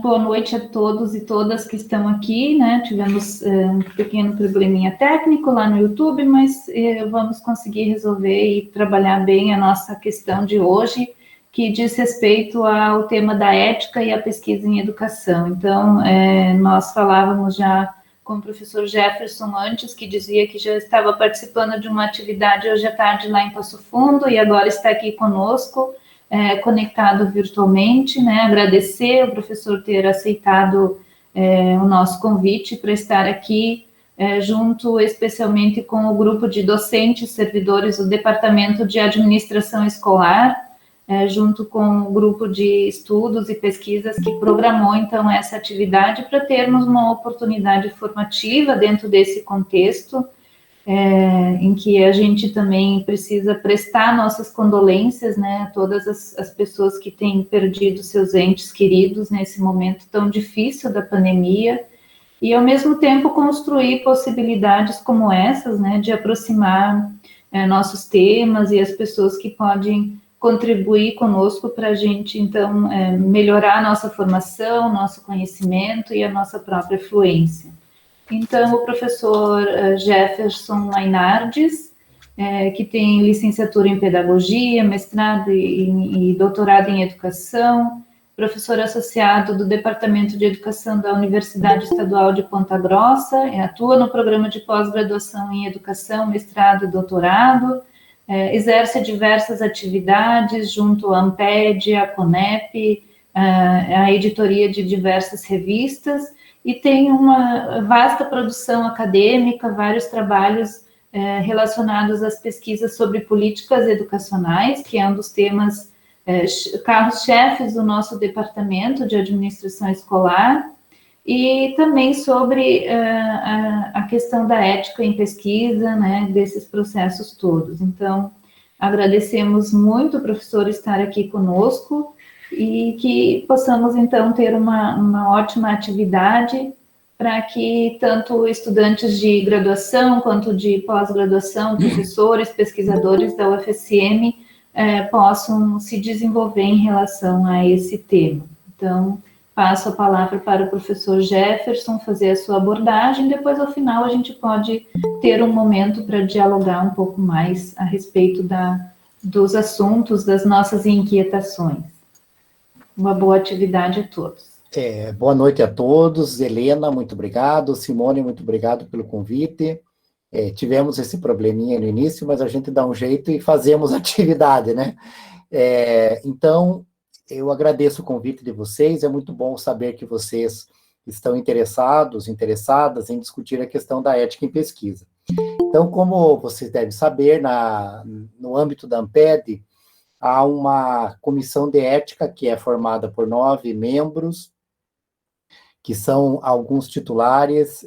Boa noite a todos e todas que estão aqui, né? Tivemos um pequeno probleminha técnico lá no YouTube, mas vamos conseguir resolver e trabalhar bem a nossa questão de hoje, que diz respeito ao tema da ética e a pesquisa em educação. Então, nós falávamos já com o professor Jefferson antes, que dizia que já estava participando de uma atividade hoje à tarde lá em Passo Fundo e agora está aqui conosco, conectado virtualmente, né? Agradecer o professor ter aceitado o nosso convite para estar aqui junto especialmente com o grupo de docentes, servidores do Departamento de Administração Escolar, junto com o grupo de estudos e pesquisas que programou, então, essa atividade para termos uma oportunidade formativa dentro desse contexto, em que a gente também precisa prestar nossas condolências, né, a todas as pessoas que têm perdido seus entes queridos nesse momento tão difícil da pandemia, e, ao mesmo tempo, construir possibilidades como essas, né, de aproximar nossos temas e as pessoas que podem contribuir conosco para a gente, então, melhorar a nossa formação, nosso conhecimento e a nossa própria fluência. Então, o professor Jefferson Lainardes, que tem licenciatura em Pedagogia, mestrado e doutorado em Educação, professor associado do Departamento de Educação da Universidade Estadual de Ponta Grossa, atua no programa de pós-graduação em Educação, mestrado e doutorado, exerce diversas atividades junto à Amped, à Conep, à editoria de diversas revistas, e tem uma vasta produção acadêmica, vários trabalhos relacionados às pesquisas sobre políticas educacionais, que é um dos temas carros-chefes do nosso departamento de administração escolar, e também sobre a questão da ética em pesquisa, né, desses processos todos. Então, agradecemos muito o professor estar aqui conosco, e que possamos, então, ter uma ótima atividade para que tanto estudantes de graduação quanto de pós-graduação, professores, pesquisadores da UFSM possam se desenvolver em relação a esse tema. Então, passo a palavra para o professor Jefferson fazer a sua abordagem, depois, ao final, a gente pode ter um momento para dialogar um pouco mais a respeito dos assuntos, das nossas inquietações. Uma boa atividade a todos. Boa noite a todos. Helena, muito obrigado. Simone, muito obrigado pelo convite. Tivemos esse probleminha no início, mas a gente dá um jeito e fazemos atividade, né? Então, eu agradeço o convite de vocês. É muito bom saber que vocês estão interessadas em discutir a questão da ética em pesquisa. Então, como vocês devem saber, no âmbito da Amped, há uma comissão de ética que é formada por 9 membros, que são alguns titulares,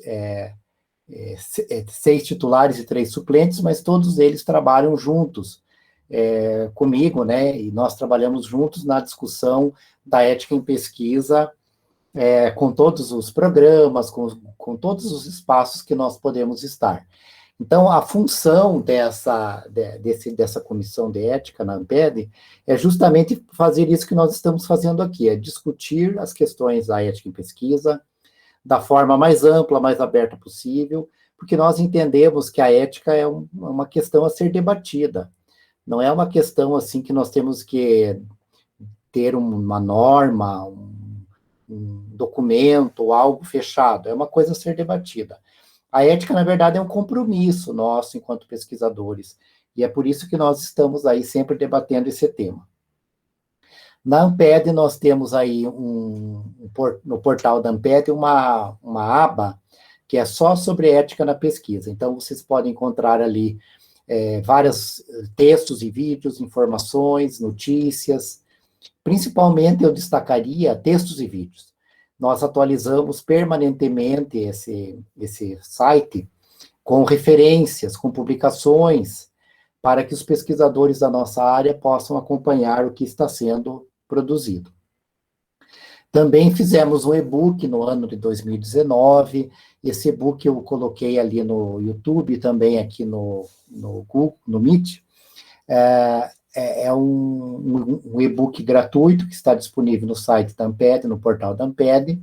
6 titulares e 3 suplentes, mas todos eles trabalham juntos comigo, né? E nós trabalhamos juntos na discussão da ética em pesquisa, com todos os programas, com todos os espaços que nós podemos estar. Então, a função dessa comissão de ética na Amped é justamente fazer isso que nós estamos fazendo aqui, é discutir as questões da ética em pesquisa da forma mais ampla, mais aberta possível, porque nós entendemos que a ética é uma questão a ser debatida. Não é uma questão assim que nós temos que ter uma norma, um documento, algo fechado, é uma coisa a ser debatida. A ética, na verdade, é um compromisso nosso enquanto pesquisadores, e é por isso que nós estamos aí sempre debatendo esse tema. Na Amped, nós temos aí no portal da Amped uma aba que é só sobre ética na pesquisa. Então, vocês podem encontrar ali vários textos e vídeos, informações, notícias. Principalmente, eu destacaria textos e vídeos. Nós atualizamos permanentemente esse site com referências, com publicações, para que os pesquisadores da nossa área possam acompanhar o que está sendo produzido. Também fizemos um e-book no ano de 2019, esse e-book eu coloquei ali no YouTube, também aqui no Google, no Meet. é um e-book gratuito que está disponível no site da Amped, no portal da Amped,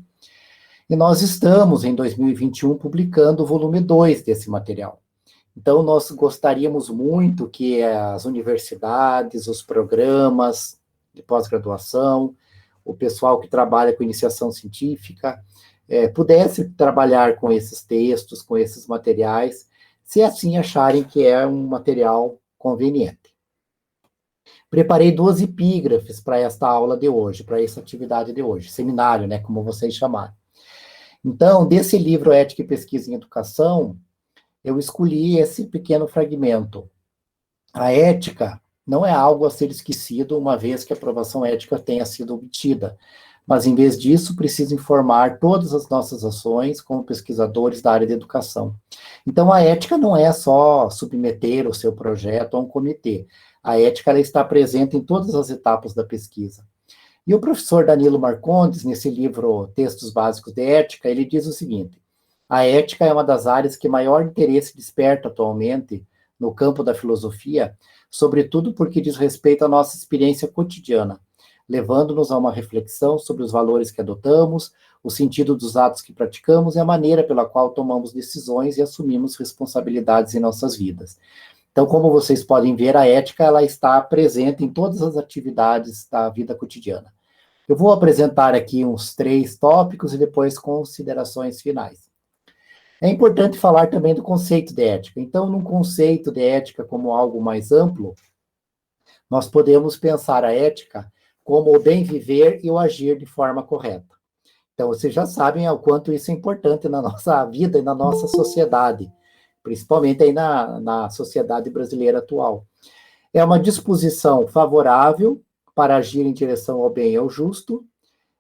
e nós estamos, em 2021, publicando o volume 2 desse material. Então, nós gostaríamos muito que as universidades, os programas de pós-graduação, o pessoal que trabalha com iniciação científica, pudesse trabalhar com esses textos, com esses materiais, se assim acharem que é um material conveniente. Preparei 2 epígrafes para esta aula de hoje, para essa atividade de hoje, seminário, né, como vocês chamaram. Então, desse livro Ética e Pesquisa em Educação, eu escolhi esse pequeno fragmento. A ética não é algo a ser esquecido uma vez que a aprovação ética tenha sido obtida, mas, em vez disso, precisa informar todas as nossas ações como pesquisadores da área de educação. Então, a ética não é só submeter o seu projeto a um comitê. A ética ela está presente em todas as etapas da pesquisa. E o professor Danilo Marcondes, nesse livro Textos Básicos de Ética, ele diz o seguinte: a ética é uma das áreas que maior interesse desperta atualmente no campo da filosofia, sobretudo porque diz respeito à nossa experiência cotidiana, levando-nos a uma reflexão sobre os valores que adotamos, o sentido dos atos que praticamos e a maneira pela qual tomamos decisões e assumimos responsabilidades em nossas vidas. Então, como vocês podem ver, a ética ela está presente em todas as atividades da vida cotidiana. Eu vou apresentar aqui uns 3 tópicos e depois considerações finais. É importante falar também do conceito de ética. Então, num conceito de ética como algo mais amplo, nós podemos pensar a ética como o bem viver e o agir de forma correta. Então, vocês já sabem o quanto isso é importante na nossa vida e na nossa sociedade, principalmente aí na sociedade brasileira atual. É uma disposição favorável para agir em direção ao bem e ao justo,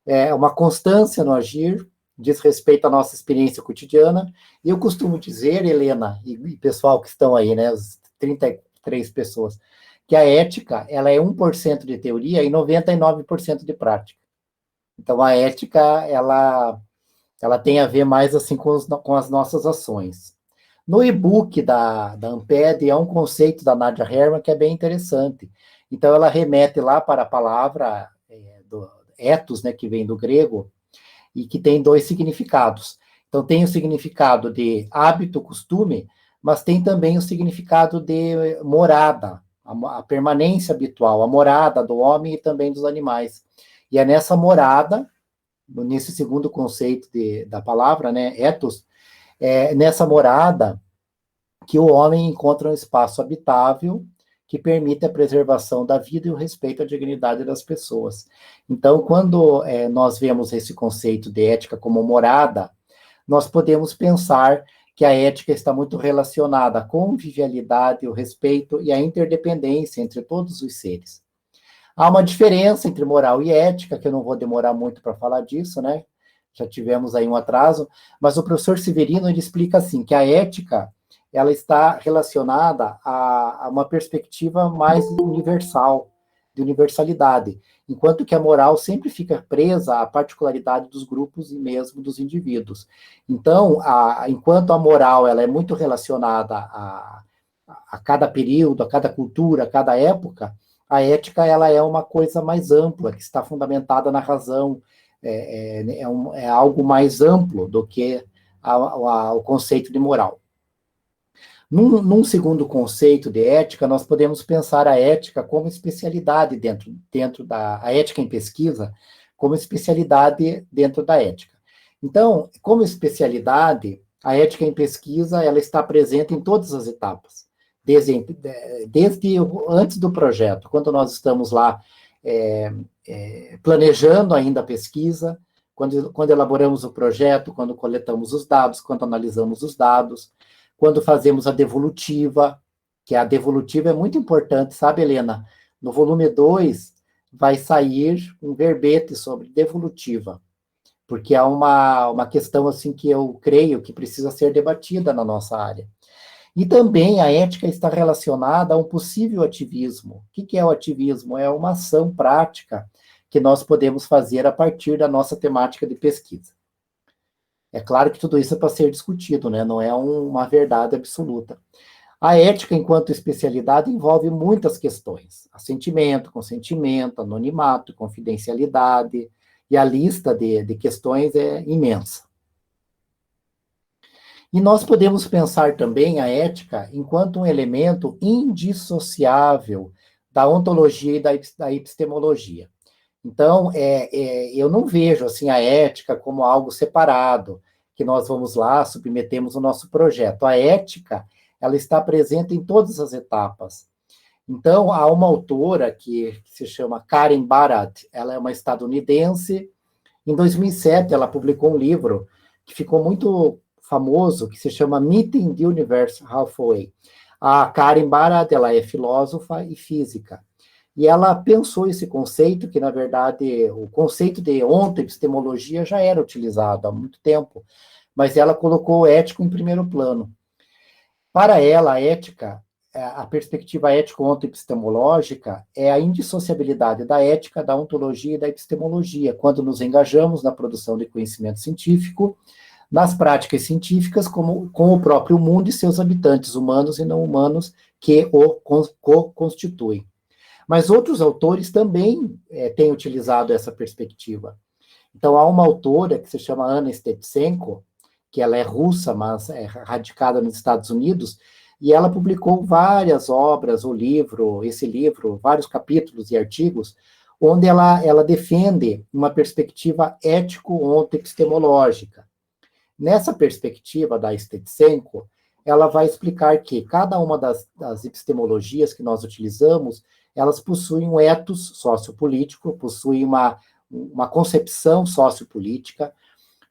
é uma constância no agir, diz respeito à nossa experiência cotidiana, e eu costumo dizer, Helena, e pessoal que estão aí, né, as 33 pessoas, que a ética, ela é 1% de teoria e 99% de prática. Então, a ética, ela tem a ver mais, assim, com as nossas ações. No e-book da Amped, é um conceito da Nadia Herman que é bem interessante. Então, ela remete lá para a palavra do ethos, né, que vem do grego, e que tem 2 significados. Então, tem o significado de hábito, costume, mas tem também o significado de morada, a permanência habitual, a morada do homem e também dos animais. E é nessa morada, nesse segundo conceito da palavra, né, ethos, nessa morada que o homem encontra um espaço habitável que permite a preservação da vida e o respeito à dignidade das pessoas. Então, quando nós vemos esse conceito de ética como morada, nós podemos pensar que a ética está muito relacionada à convivialidade, o respeito e a interdependência entre todos os seres. Há uma diferença entre moral e ética, que eu não vou demorar muito para falar disso, né? Já tivemos aí um atraso, mas o professor Severino ele explica assim, que a ética ela está relacionada a uma perspectiva mais universal, de universalidade, enquanto que a moral sempre fica presa à particularidade dos grupos e mesmo dos indivíduos. Então, enquanto a moral ela é muito relacionada a cada período, a cada cultura, a cada época, a ética ela é uma coisa mais ampla, que está fundamentada na razão, é algo mais amplo do que o conceito de moral. Num segundo conceito de ética, nós podemos pensar a ética como especialidade dentro a ética em pesquisa, como especialidade dentro da ética. Então, como especialidade, a ética em pesquisa ela está presente em todas as etapas, desde antes do projeto, quando nós estamos lá planejando ainda a pesquisa, quando elaboramos o projeto, quando coletamos os dados, quando analisamos os dados, quando fazemos a devolutiva, que a devolutiva é muito importante, sabe, Helena? No volume 2 vai sair um verbete sobre devolutiva, porque é uma questão assim que eu creio que precisa ser debatida na nossa área. E também a ética está relacionada a um possível ativismo. O que é o ativismo? É uma ação prática que nós podemos fazer a partir da nossa temática de pesquisa. É claro que tudo isso é para ser discutido, né? Não é uma verdade absoluta. A ética, enquanto especialidade, envolve muitas questões: assentimento, consentimento, anonimato, confidencialidade, e a lista de questões é imensa. E nós podemos pensar também a ética enquanto um elemento indissociável da ontologia e da epistemologia. Então, eu não vejo assim a ética como algo separado, que nós vamos lá, submetemos o nosso projeto. A ética, ela está presente em todas as etapas. Então, há uma autora que se chama Karen Barad, ela é uma estadunidense. Em 2007, ela publicou um livro que ficou muito famoso, que se chama Meeting the Universe Halfway. A Karen Barad, ela é filósofa e física. E ela pensou esse conceito, que, na verdade, o conceito de ontoepistemologia já era utilizado há muito tempo, mas ela colocou o ético em primeiro plano. Para ela, a ética, a perspectiva ético-ontoepistemológica é a indissociabilidade da ética, da ontologia e da epistemologia, quando nos engajamos na produção de conhecimento científico, nas práticas científicas, com o próprio mundo e seus habitantes, humanos e não humanos, que o constituem. Mas outros autores também têm utilizado essa perspectiva. Então, há uma autora que se chama Anna Stepchenko, que ela é russa, mas é radicada nos Estados Unidos, e ela publicou várias obras, esse livro, vários capítulos e artigos, onde ela defende uma perspectiva ético-ontoepistemológica. Nessa perspectiva da Stepchenko, ela vai explicar que cada uma das epistemologias que nós utilizamos, elas possuem um ethos sociopolítico, possuem uma concepção sociopolítica,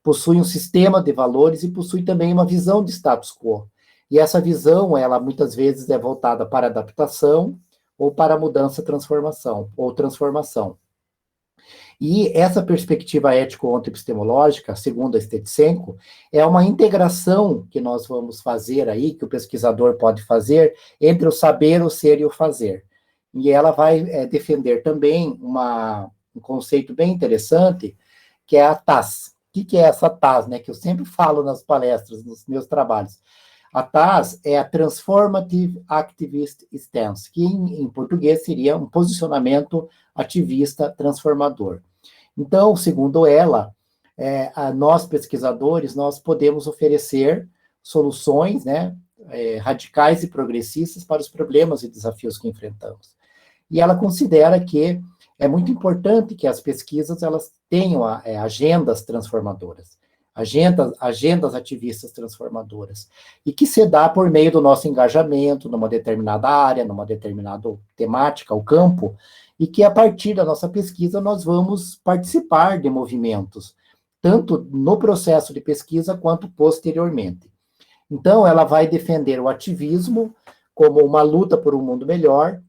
possuem um sistema de valores e possuem também uma visão de status quo. E essa visão, ela muitas vezes é voltada para adaptação ou para mudança, transformação. E essa perspectiva ético-ontoepistemológica, segundo a Stepchenko, é uma integração que nós vamos fazer aí, que o pesquisador pode fazer, entre o saber, o ser e o fazer. E ela vai defender também um conceito bem interessante, que é a TAS. O que é essa TAS, né, que eu sempre falo nas palestras, nos meus trabalhos? A TAS é a Transformative Activist Stance, que em português seria um posicionamento ativista transformador. Então, segundo ela, nós pesquisadores, nós podemos oferecer soluções, né, radicais e progressistas para os problemas e desafios que enfrentamos. E ela considera que é muito importante que as pesquisas elas tenham agendas transformadoras, agendas ativistas transformadoras, e que se dá por meio do nosso engajamento numa determinada área, numa determinada temática, o campo, e que a partir da nossa pesquisa nós vamos participar de movimentos, tanto no processo de pesquisa quanto posteriormente. Então, ela vai defender o ativismo como uma luta por um mundo melhor.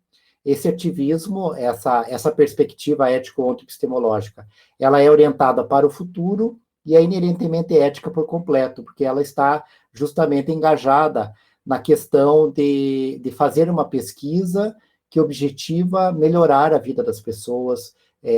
Esse ativismo, essa perspectiva ético-ontoepistemológica, ela é orientada para o futuro e é inerentemente ética por completo, porque ela está justamente engajada na questão de fazer uma pesquisa que objetiva melhorar a vida das pessoas,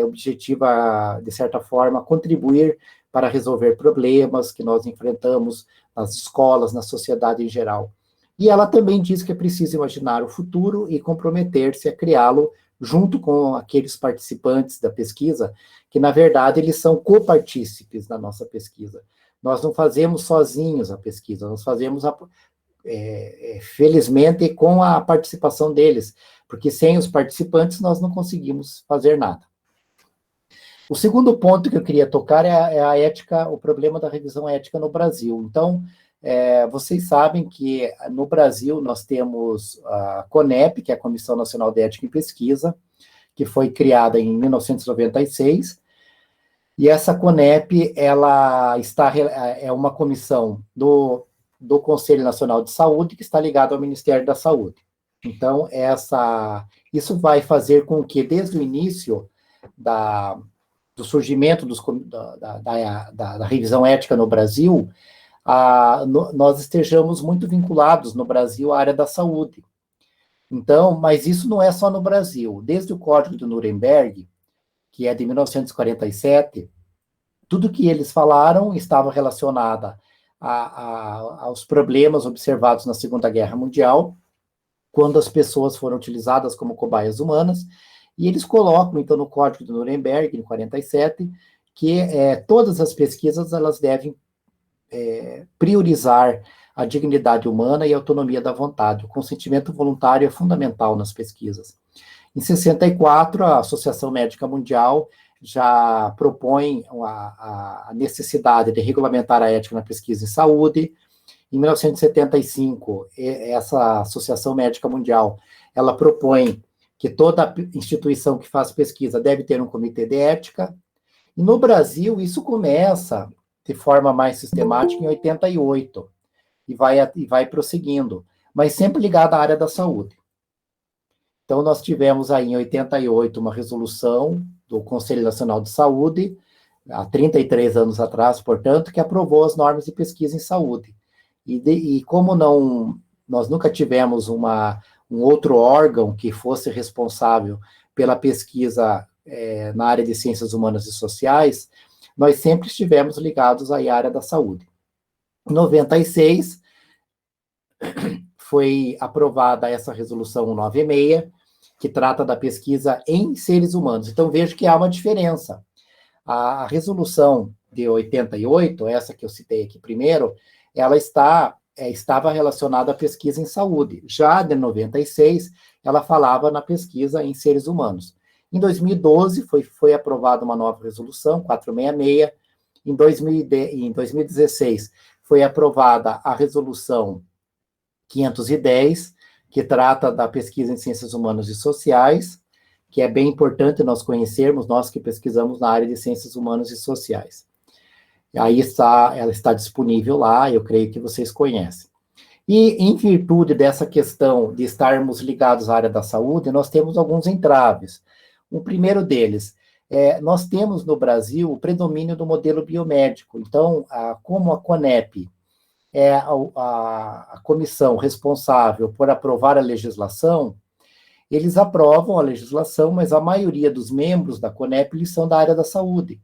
objetiva, de certa forma, contribuir para resolver problemas que nós enfrentamos nas escolas, na sociedade em geral. E ela também diz que é preciso imaginar o futuro e comprometer-se a criá-lo junto com aqueles participantes da pesquisa, que, na verdade, eles são copartícipes da nossa pesquisa. Nós não fazemos sozinhos a pesquisa, nós fazemos, felizmente, com a participação deles, porque sem os participantes nós não conseguimos fazer nada. O segundo ponto que eu queria tocar é a ética, o problema da revisão ética no Brasil. Então, vocês sabem que no Brasil nós temos a CONEP, que é a Comissão Nacional de Ética em Pesquisa, que foi criada em 1996, e essa CONEP, ela é uma comissão do Conselho Nacional de Saúde, que está ligado ao Ministério da Saúde. Então, isso vai fazer com que, desde o início do surgimento da revisão ética no Brasil, nós estejamos muito vinculados no Brasil à área da saúde. Então, mas isso não é só no Brasil. Desde o Código de Nuremberg, que é de 1947, tudo que eles falaram estava relacionado aos problemas observados na Segunda Guerra Mundial, quando as pessoas foram utilizadas como cobaias humanas, e eles colocam, então, no Código de Nuremberg, em 47, que todas as pesquisas elas devem priorizar a dignidade humana e a autonomia da vontade. O consentimento voluntário é fundamental nas pesquisas. Em 64, a Associação Médica Mundial já propõe a necessidade de regulamentar a ética na pesquisa em saúde. Em 1975, essa Associação Médica Mundial, ela propõe que toda instituição que faz pesquisa deve ter um comitê de ética. E no Brasil, isso começa de forma mais sistemática em 88, e vai prosseguindo, mas sempre ligado à área da saúde. Então, nós tivemos aí em 88 uma resolução do Conselho Nacional de Saúde, há 33 anos atrás, portanto, que aprovou as normas de pesquisa em saúde. E como nós nunca tivemos um outro órgão que fosse responsável pela pesquisa na área de ciências humanas e sociais, nós sempre estivemos ligados à área da saúde. Em 96, foi aprovada essa resolução 196, que trata da pesquisa em seres humanos. Então, vejo que há uma diferença. A resolução de 88, essa que eu citei aqui primeiro, ela estava relacionada à pesquisa em saúde. Já de 96, ela falava na pesquisa em seres humanos. Em 2012, foi aprovada uma nova resolução, 466. Em 2016, foi aprovada a resolução 510, que trata da pesquisa em ciências humanas e sociais, que é bem importante nós conhecermos, nós que pesquisamos na área de ciências humanas e sociais. Aí ela está disponível lá, eu creio que vocês conhecem. E, em virtude dessa questão de estarmos ligados à área da saúde, nós temos alguns entraves. O primeiro deles, nós temos no Brasil o predomínio do modelo biomédico. Então, como a CONEP é a comissão responsável por aprovar a legislação, eles aprovam a legislação, mas a maioria dos membros da CONEP, eles são da área da saúde.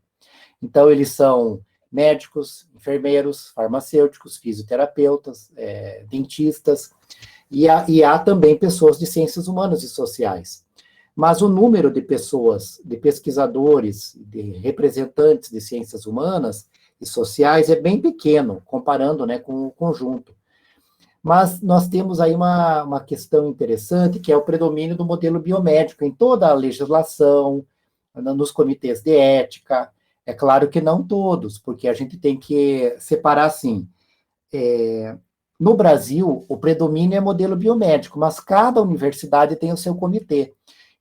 Então, eles são médicos, enfermeiros, farmacêuticos, fisioterapeutas, dentistas, e há também pessoas de ciências humanas e sociais. Mas o número de pessoas, de pesquisadores, de representantes de ciências humanas e sociais é bem pequeno, comparando, né, com o conjunto. Mas nós temos aí uma questão interessante, que é o predomínio do modelo biomédico em toda a legislação, nos comitês de ética. É claro que não todos, porque a gente tem que separar assim. No Brasil, o predomínio é modelo biomédico, mas cada universidade tem o seu comitê.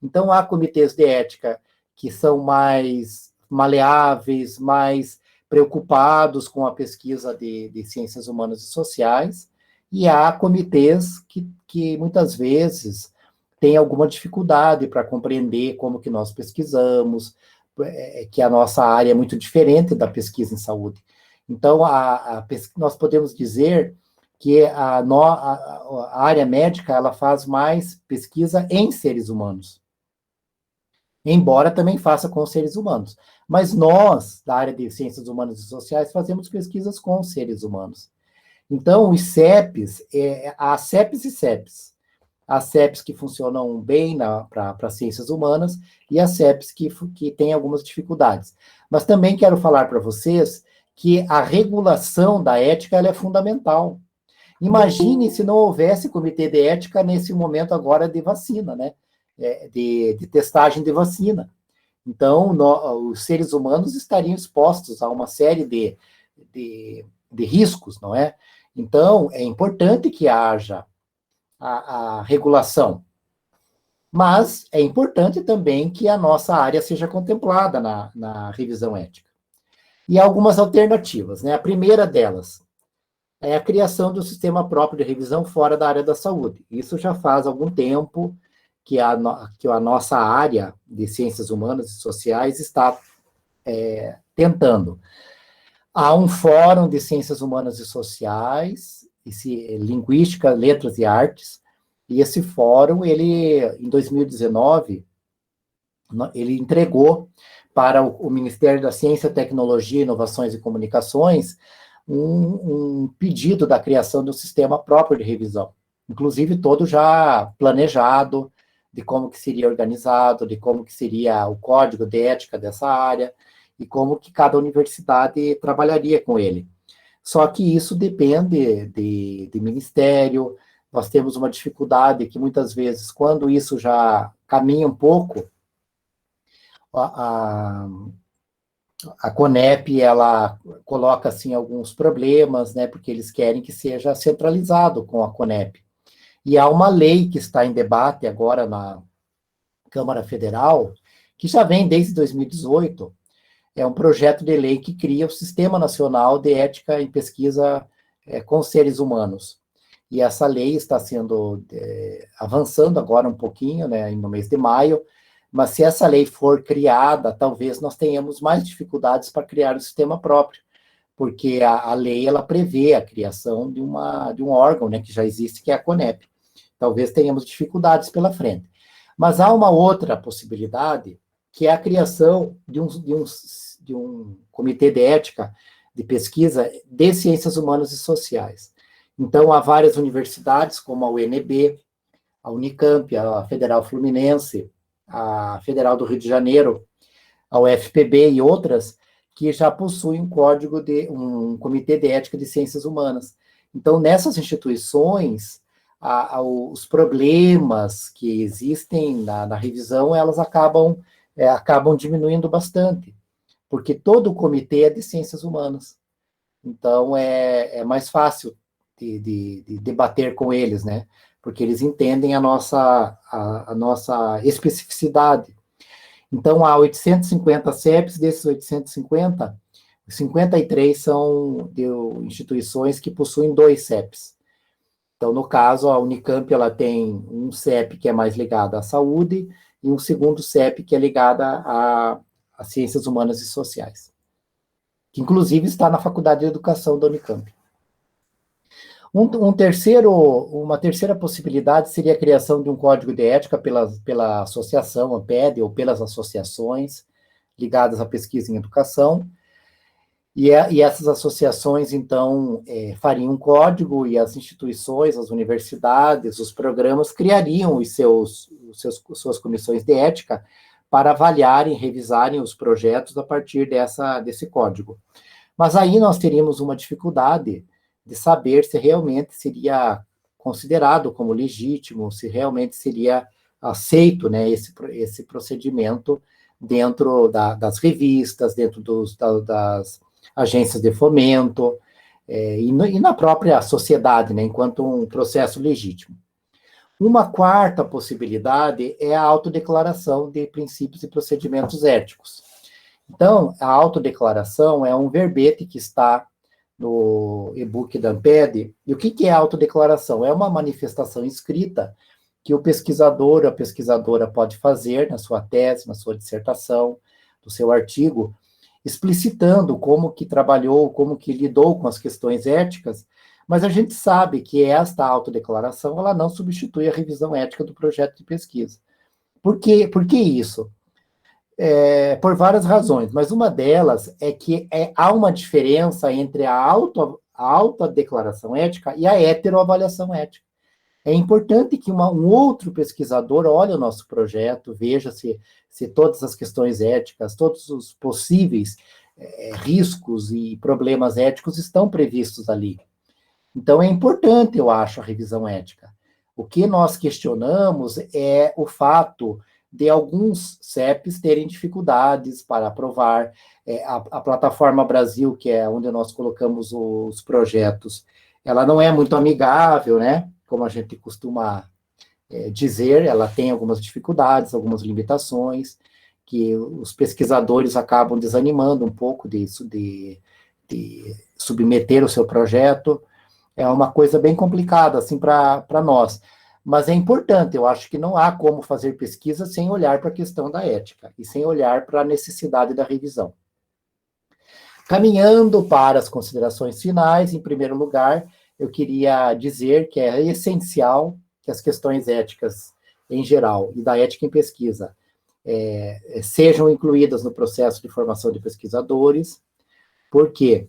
Então, há comitês de ética que são mais maleáveis, mais preocupados com a pesquisa de ciências humanas e sociais, e há comitês que muitas vezes têm alguma dificuldade para compreender como que nós pesquisamos, que a nossa área é muito diferente da pesquisa em saúde. Então, nós podemos dizer que a área médica ela faz mais pesquisa em seres humanos, embora também faça com seres humanos. Mas nós, da área de ciências humanas e sociais, fazemos pesquisas com seres humanos. Então, os CEPs, há CEPs e CEPs. Há CEPs que funcionam bem para ciências humanas e há CEPs que têm algumas dificuldades. Mas também quero falar para vocês que a regulação da ética ela é fundamental. Imagine se não houvesse comitê de ética nesse momento agora de vacina, né? De testagem de vacina. Então, os seres humanos estariam expostos a uma série de riscos, não é? Então, é importante que haja a regulação, mas é importante também que a nossa área seja contemplada na revisão ética. E há algumas alternativas, né? A primeira delas é a criação do sistema próprio de revisão fora da área da saúde. Isso já faz algum tempo que a nossa área de ciências humanas e sociais está tentando. Há um fórum de ciências humanas e sociais, linguística, letras e artes, e esse fórum, em 2019, ele entregou para o Ministério da Ciência, Tecnologia, Inovações e Comunicações um pedido da criação de um sistema próprio de revisão. inclusive todo já planejado, de como que seria organizado, de como que seria o código de ética dessa área, e como que cada universidade trabalharia com ele. Só que isso depende de ministério, nós temos uma dificuldade que muitas vezes, quando isso já caminha um pouco, a, a Conep, ela coloca, assim, alguns problemas, né, porque eles querem que seja centralizado com a Conep. E há uma lei que está em debate agora na Câmara Federal, que já vem desde 2018, é um projeto de lei que cria o Sistema Nacional de Ética em Pesquisa com Seres Humanos. E essa lei está sendo avançando agora um pouquinho, né, no mês de maio, mas se essa lei for criada, talvez nós tenhamos mais dificuldades para criar um sistema próprio, porque a lei ela prevê a criação de um órgão, né, que já existe, que é a Conep. Talvez tenhamos dificuldades pela frente. Mas há uma outra possibilidade, que é a criação de um comitê de ética de pesquisa de ciências humanas e sociais. Então, há várias universidades, como a UNB, a Unicamp, a Federal Fluminense, a Federal do Rio de Janeiro, a UFPB e outras, que já possuem um comitê de ética de ciências humanas. Então, nessas instituições, os problemas que existem na revisão, elas acabam diminuindo bastante, porque todo o comitê é de ciências humanas. Então, é mais fácil de debater com eles, né? Porque eles entendem a nossa especificidade. Então, há 850 CEPs, desses 850, 53 são de instituições que possuem 2 CEPs. Então, no caso, a Unicamp ela tem um CEP que é mais ligado à saúde e um segundo CEP que é ligado a ciências humanas e sociais, que inclusive está na Faculdade de Educação da Unicamp. Uma terceira possibilidade seria a criação de um código de ética pela associação, a ANPED, ou pelas associações ligadas à pesquisa em educação, e essas associações, então, fariam um código, e as instituições, as universidades, os programas, criariam suas comissões de ética para avaliarem, revisarem os projetos a partir desse código. Mas aí nós teríamos uma dificuldade de saber se realmente seria considerado como legítimo, se realmente seria aceito, né, esse procedimento dentro das revistas, dentro das agências de fomento, e na própria sociedade, né, enquanto um processo legítimo. Uma quarta possibilidade é a autodeclaração de princípios e procedimentos éticos. Então, a autodeclaração é um verbete que está no e-book da ANPED. E o que é a autodeclaração? É uma manifestação escrita que o pesquisador ou a pesquisadora pode fazer na sua tese, na sua dissertação, no seu artigo, explicitando como que trabalhou, como que lidou com as questões éticas, mas a gente sabe que esta autodeclaração ela não substitui a revisão ética do projeto de pesquisa. Por que isso? Por várias razões, mas uma delas é que há uma diferença entre a autodeclaração ética e a heteroavaliação ética. É importante que um outro pesquisador olhe o nosso projeto, veja se todas as questões éticas, todos os possíveis riscos e problemas éticos estão previstos ali. Então, é importante, eu acho, a revisão ética. O que nós questionamos é o fato de alguns CEPs terem dificuldades para aprovar. A Plataforma Brasil, que é onde nós colocamos os projetos, ela não é muito amigável, né? Como a gente costuma dizer, ela tem algumas dificuldades, algumas limitações, que os pesquisadores acabam desanimando um pouco disso, de submeter o seu projeto. É uma coisa bem complicada, assim, para nós. Mas é importante, eu acho que não há como fazer pesquisa sem olhar para a questão da ética e sem olhar para a necessidade da revisão. Caminhando para as considerações finais, em primeiro lugar, eu queria dizer que é essencial que as questões éticas em geral e da ética em pesquisa sejam incluídas no processo de formação de pesquisadores. Por quê?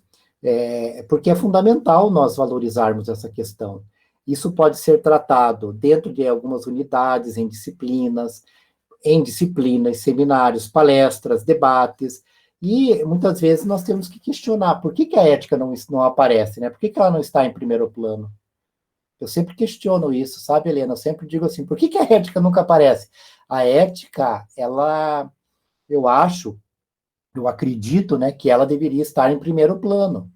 Porque é fundamental nós valorizarmos essa questão. Isso pode ser tratado dentro de algumas unidades, em disciplinas, seminários, palestras, debates, e muitas vezes nós temos que questionar por que, que a ética não aparece, né? Por que, que ela não está em primeiro plano? Eu sempre questiono isso, sabe, Helena? Eu sempre digo assim, por que, que a ética nunca aparece? A ética, ela, eu acho, eu acredito, né, que ela deveria estar em primeiro plano,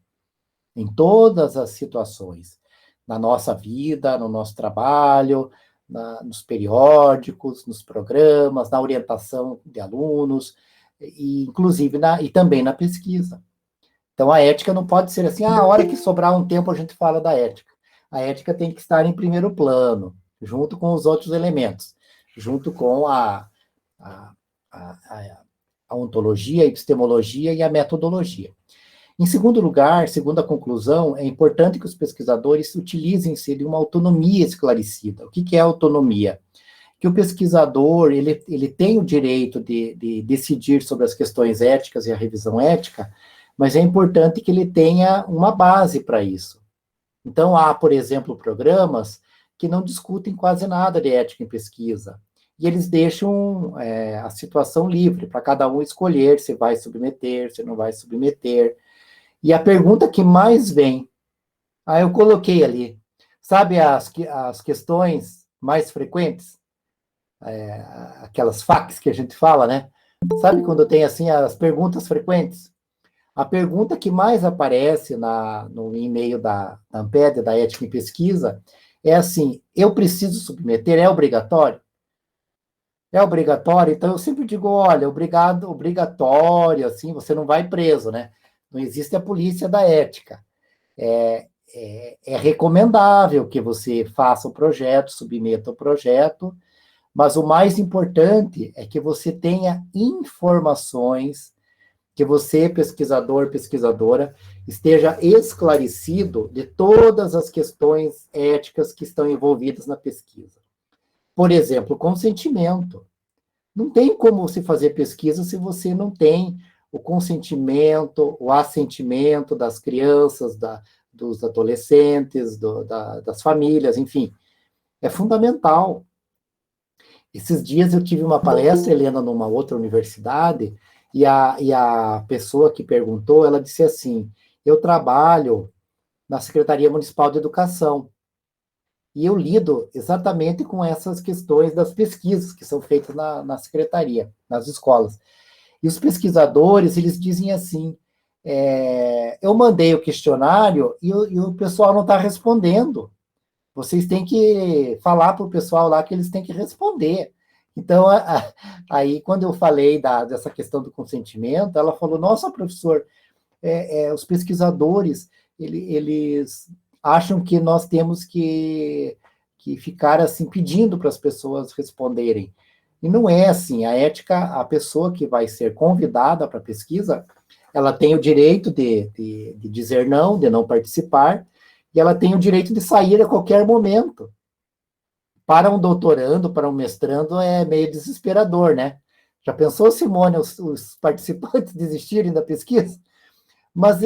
em todas as situações, na nossa vida, no nosso trabalho, nos periódicos, nos programas, na orientação de alunos, e inclusive e também na pesquisa. Então, a ética não pode ser assim, a hora que sobrar um tempo a gente fala da ética. A ética tem que estar em primeiro plano, junto com os outros elementos, junto com a, a, a ontologia, a epistemologia e a metodologia. Em segundo lugar, segundo a conclusão, é importante que os pesquisadores utilizem-se de uma autonomia esclarecida. O que é autonomia? Que o pesquisador ele tem o direito de decidir sobre as questões éticas e a revisão ética, mas é importante que ele tenha uma base para isso. Então, há, por exemplo, programas que não discutem quase nada de ética em pesquisa, e eles deixam a situação livre para cada um escolher se vai submeter, se não vai submeter. E a pergunta que mais vem, eu coloquei ali, sabe as questões mais frequentes? Aquelas FAQs que a gente fala, né? Sabe quando tem assim as perguntas frequentes? A pergunta que mais aparece no e-mail da Amped, da Ética em Pesquisa, é assim, eu preciso submeter, é obrigatório? É obrigatório? Então eu sempre digo, olha, obrigatório, assim, você não vai preso, né? Não existe a polícia da ética. É recomendável que você faça o projeto, submeta o projeto, mas o mais importante é que você tenha informações, que você, pesquisador, pesquisadora, esteja esclarecido de todas as questões éticas que estão envolvidas na pesquisa. Por exemplo, consentimento. Não tem como se fazer pesquisa se você não tem o consentimento, o assentimento das crianças, dos adolescentes, das famílias, enfim. É fundamental. Esses dias eu tive uma palestra, Helena, numa outra universidade, e a pessoa que perguntou, ela disse assim, eu trabalho na Secretaria Municipal de Educação, e eu lido exatamente com essas questões das pesquisas que são feitas na secretaria, nas escolas. E os pesquisadores, eles dizem assim, eu mandei o questionário e o pessoal não está respondendo. Vocês têm que falar para o pessoal lá que eles têm que responder. Então, aí, quando eu falei dessa questão do consentimento, ela falou, nossa, professor, os pesquisadores, eles acham que nós temos que ficar assim, pedindo para as pessoas responderem. E não é assim, a ética, a pessoa que vai ser convidada para a pesquisa, ela tem o direito de dizer não, de não participar, e ela tem o direito de sair a qualquer momento. Para um doutorando, para um mestrando, é meio desesperador, né? Já pensou, Simone, os participantes desistirem da pesquisa? Mas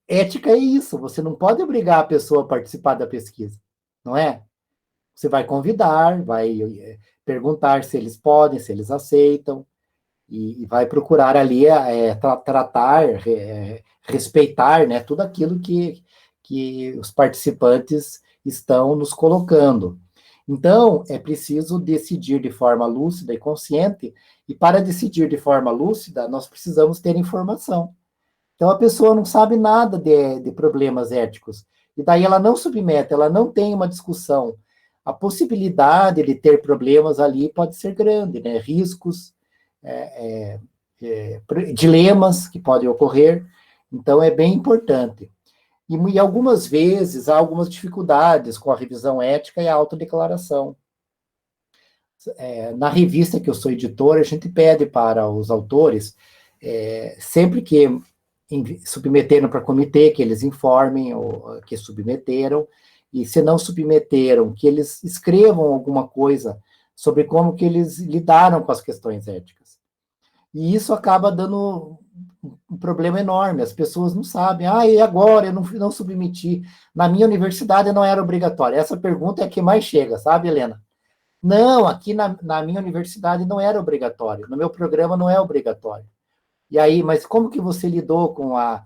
ética é isso, você não pode obrigar a pessoa a participar da pesquisa, não é? Você vai convidar, vai perguntar se eles podem, se eles aceitam, e vai procurar ali tratar, respeitar, né, tudo aquilo que os participantes estão nos colocando. Então, é preciso decidir de forma lúcida e consciente, e para decidir de forma lúcida, nós precisamos ter informação. Então, a pessoa não sabe nada de problemas éticos, e daí ela não submete, ela não tem uma discussão. A possibilidade de ter problemas ali pode ser grande, né? Riscos, dilemas que podem ocorrer, então é bem importante. E algumas vezes há algumas dificuldades com a revisão ética e a autodeclaração. Na revista que eu sou editor, a gente pede para os autores, sempre que submeteram para comitê, que eles informem que submeteram, e se não submeteram, que eles escrevam alguma coisa sobre como que eles lidaram com as questões éticas. E isso acaba dando um problema enorme, as pessoas não sabem, e agora eu não submeti, na minha universidade não era obrigatório. Essa pergunta é a que mais chega, sabe, Helena? Não, aqui na minha universidade não era obrigatório, no meu programa não é obrigatório. E aí, mas como que você lidou com a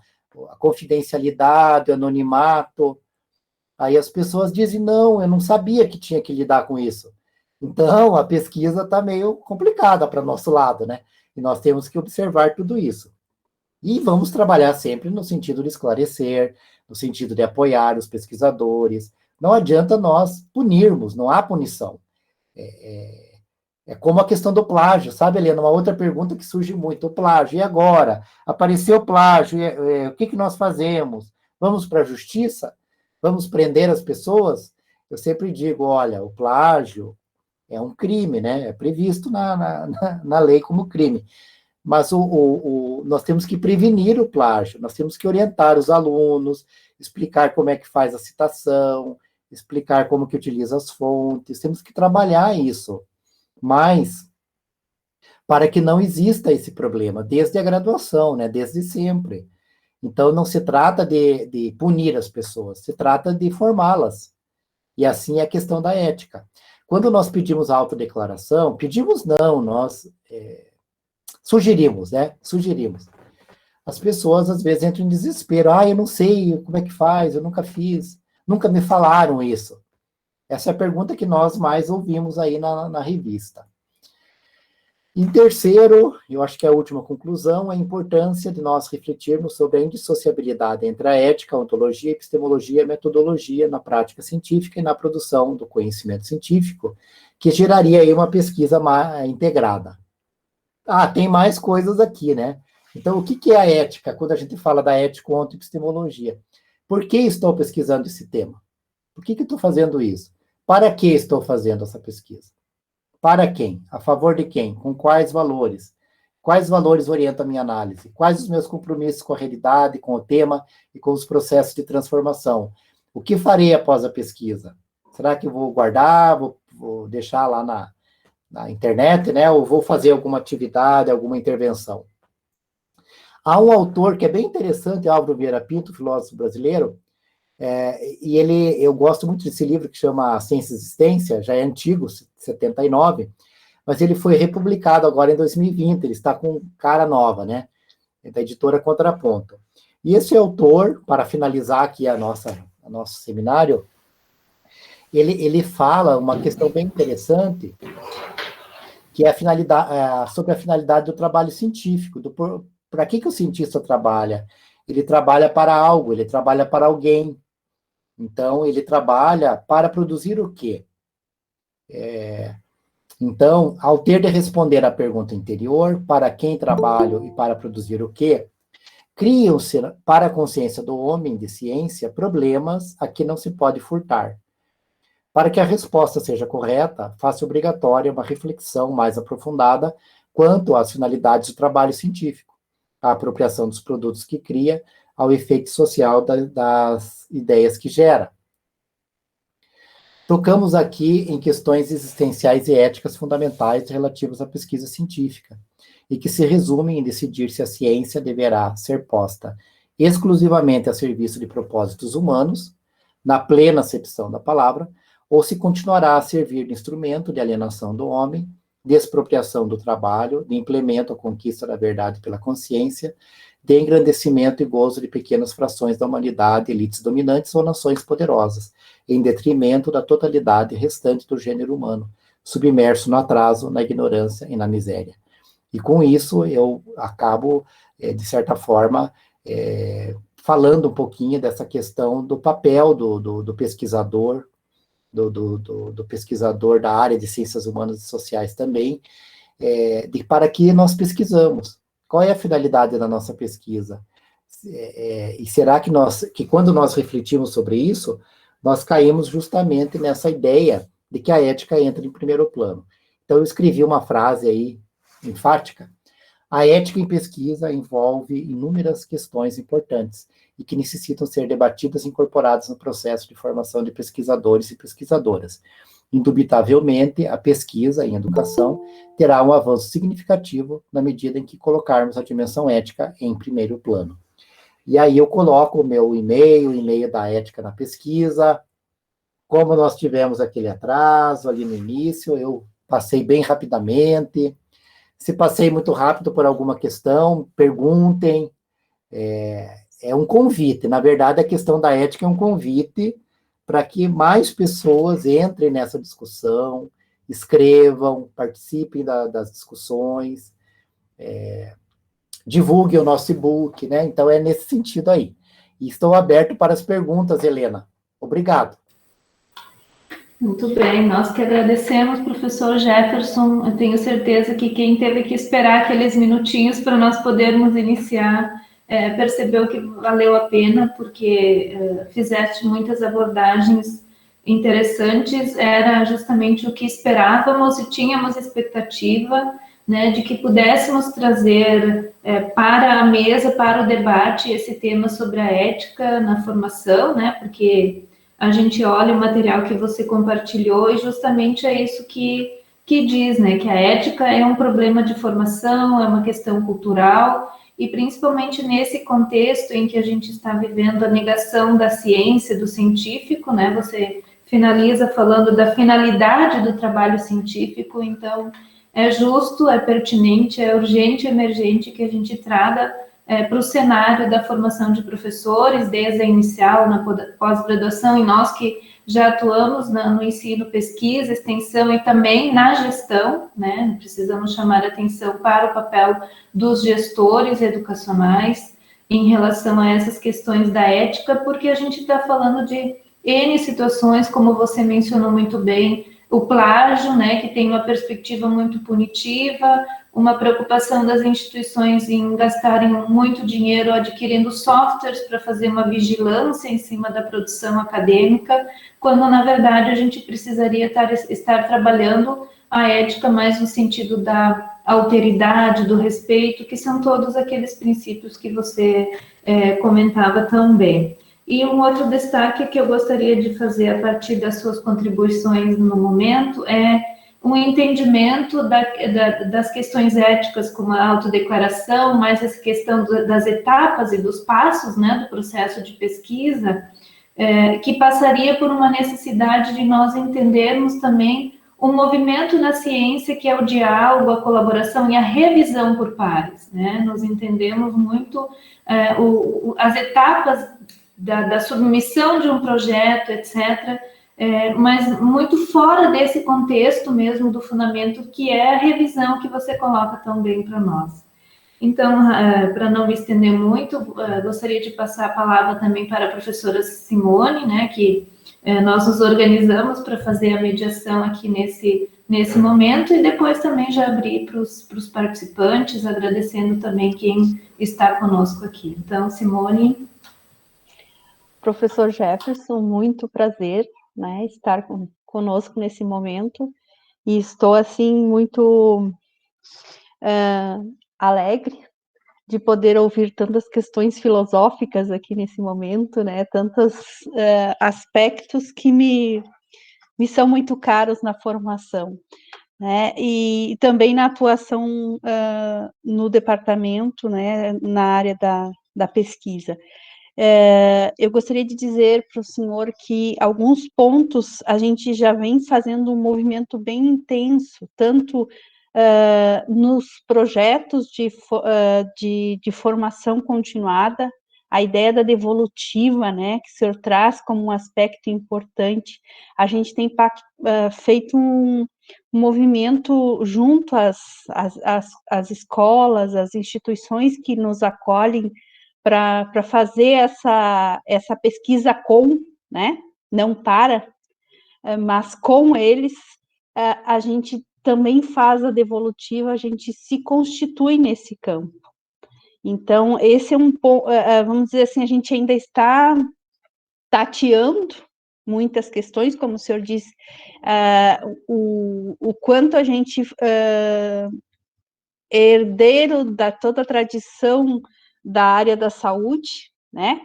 confidencialidade, o anonimato? Aí as pessoas dizem, não, eu não sabia que tinha que lidar com isso. Então, a pesquisa está meio complicada para nosso lado, né? E nós temos que observar tudo isso. E vamos trabalhar sempre no sentido de esclarecer, no sentido de apoiar os pesquisadores. Não adianta nós punirmos, não há punição. É como a questão do plágio, sabe, Helena? Uma outra pergunta que surge muito, o plágio, e agora? Apareceu plágio, o que nós fazemos? Vamos para a justiça? Vamos prender as pessoas? Eu sempre digo, olha, o plágio é um crime, né? É previsto na lei como crime. Mas nós temos que prevenir o plágio, nós temos que orientar os alunos, explicar como é que faz a citação, explicar como que utiliza as fontes, temos que trabalhar isso. Mas, para que não exista esse problema, desde a graduação, né? Desde sempre. Então, não se trata de punir as pessoas, se trata de formá-las. E assim é a questão da ética. Quando nós pedimos a autodeclaração, pedimos não, nós sugerimos, né? Sugerimos. As pessoas, às vezes, entram em desespero. Eu não sei como é que faz, eu nunca fiz, nunca me falaram isso. Essa é a pergunta que nós mais ouvimos aí na revista. Em terceiro, eu acho que é a última conclusão, a importância de nós refletirmos sobre a indissociabilidade entre a ética, a ontologia, a epistemologia e a metodologia na prática científica e na produção do conhecimento científico, que geraria aí uma pesquisa integrada. Tem mais coisas aqui, né? Então, o que é a ética, quando a gente fala da ética contra epistemologia? Por que estou pesquisando esse tema? Por que estou fazendo isso? Para que estou fazendo essa pesquisa? Para quem? A favor de quem? Com quais valores? Quais valores orientam a minha análise? Quais os meus compromissos com a realidade, com o tema e com os processos de transformação? O que farei após a pesquisa? Será que eu vou guardar, vou deixar lá na internet, né? Ou vou fazer alguma atividade, alguma intervenção? Há um autor que é bem interessante, Álvaro Vieira Pinto, filósofo brasileiro, e eu gosto muito desse livro que chama Ciência e Existência, já é antigo, 79, mas ele foi republicado agora em 2020, ele está com cara nova, né? É da editora Contraponto. E esse autor, para finalizar aqui nosso seminário, ele fala uma questão bem interessante, que é sobre a finalidade do trabalho científico, para que o cientista trabalha? Ele trabalha para algo, ele trabalha para alguém. Então, ele trabalha para produzir o quê? Então, ao ter de responder à pergunta anterior, para quem trabalho e para produzir o quê, criam-se, para a consciência do homem de ciência, problemas a que não se pode furtar. Para que a resposta seja correta, faça obrigatória uma reflexão mais aprofundada quanto às finalidades do trabalho científico, à apropriação dos produtos que cria, ao efeito social das ideias que gera. Tocamos aqui em questões existenciais e éticas fundamentais relativas à pesquisa científica, e que se resumem em decidir se a ciência deverá ser posta exclusivamente a serviço de propósitos humanos, na plena acepção da palavra, ou se continuará a servir de instrumento de alienação do homem, de expropriação do trabalho, de implemento à conquista da verdade pela consciência, de engrandecimento e gozo de pequenas frações da humanidade, elites dominantes ou nações poderosas, em detrimento da totalidade restante do gênero humano, submerso no atraso, na ignorância e na miséria. E com isso eu acabo, de certa forma, falando um pouquinho dessa questão do papel do pesquisador, do pesquisador da área de ciências humanas e sociais também, para que nós pesquisamos. Qual é a finalidade da nossa pesquisa? E será que quando nós refletimos sobre isso, nós caímos justamente nessa ideia de que a ética entra em primeiro plano? Então, eu escrevi uma frase aí, enfática. A ética em pesquisa envolve inúmeras questões importantes e que necessitam ser debatidas e incorporadas no processo de formação de pesquisadores e pesquisadoras. indubitavelmente, a pesquisa em educação terá um avanço significativo na medida em que colocarmos a dimensão ética em primeiro plano. E aí eu coloco o meu e-mail, o e-mail da ética na pesquisa. Como nós tivemos aquele atraso ali no início, eu passei bem rapidamente. Se passei muito rápido por alguma questão, perguntem. É um convite. Na verdade, a questão da ética é um convite para que mais pessoas entrem nessa discussão, escrevam, participem das discussões, divulguem o nosso e-book, né? Então, é nesse sentido aí. E estou aberto para as perguntas, Helena. Obrigado. Muito bem, nós que agradecemos, professor Jefferson. Eu tenho certeza que quem teve que esperar aqueles minutinhos para nós podermos iniciar, percebeu que valeu a pena, porque fizeste muitas abordagens interessantes, era justamente o que esperávamos e tínhamos expectativa, né, de que pudéssemos trazer para a mesa, para o debate, esse tema sobre a ética na formação, né, porque a gente olha o material que você compartilhou e justamente é isso que diz, né, que a ética é um problema de formação, é uma questão cultural, e principalmente nesse contexto em que a gente está vivendo a negação da ciência, do científico, né, você finaliza falando da finalidade do trabalho científico, então é justo, é pertinente, é urgente, emergente que a gente traga para o cenário da formação de professores, desde a inicial, na pós-graduação, e nós que já atuamos no ensino, pesquisa, extensão e também na gestão, né? Precisamos chamar atenção para o papel dos gestores educacionais em relação a essas questões da ética, porque a gente está falando de N situações, como você mencionou muito bem, o plágio, né, que tem uma perspectiva muito punitiva, uma preocupação das instituições em gastarem muito dinheiro adquirindo softwares para fazer uma vigilância em cima da produção acadêmica, quando, na verdade, a gente precisaria estar trabalhando a ética mais no sentido da alteridade, do respeito, que são todos aqueles princípios que você comentava tão bem. E um outro destaque que eu gostaria de fazer a partir das suas contribuições no momento é um entendimento das questões éticas, como a autodeclaração, mais essa questão das etapas e dos passos, né, do processo de pesquisa, que passaria por uma necessidade de nós entendermos também um movimento na ciência que é o diálogo, a colaboração e a revisão por pares, né? Nós entendemos muito as etapas da submissão de um projeto, etc., mas muito fora desse contexto mesmo do fundamento, que é a revisão que você coloca tão bem para nós. Então, para não me estender muito, gostaria de passar a palavra também para a professora Simone, né, que nós nos organizamos para fazer a mediação aqui nesse momento, e depois também já abrir para os participantes, agradecendo também quem está conosco aqui. Então, Simone. Professor Jefferson, muito prazer, né, estar conosco nesse momento, e estou, assim, muito alegre de poder ouvir tantas questões filosóficas aqui nesse momento, né, tantos aspectos que me são muito caros na formação, né, e também na atuação no departamento, né, na área da pesquisa. Eu gostaria de dizer para o senhor que alguns pontos a gente já vem fazendo um movimento bem intenso, tanto nos projetos de formação continuada, a ideia da devolutiva, né, que o senhor traz como um aspecto importante. A gente tem feito um movimento junto às escolas, às instituições que nos acolhem, para fazer essa pesquisa né, não para, mas com eles, a gente também faz a devolutiva, a gente se constitui nesse campo. Então, esse é um ponto, vamos dizer assim, a gente ainda está tateando muitas questões, como o senhor disse, o quanto a gente herdeiro da toda a tradição da área da saúde, né?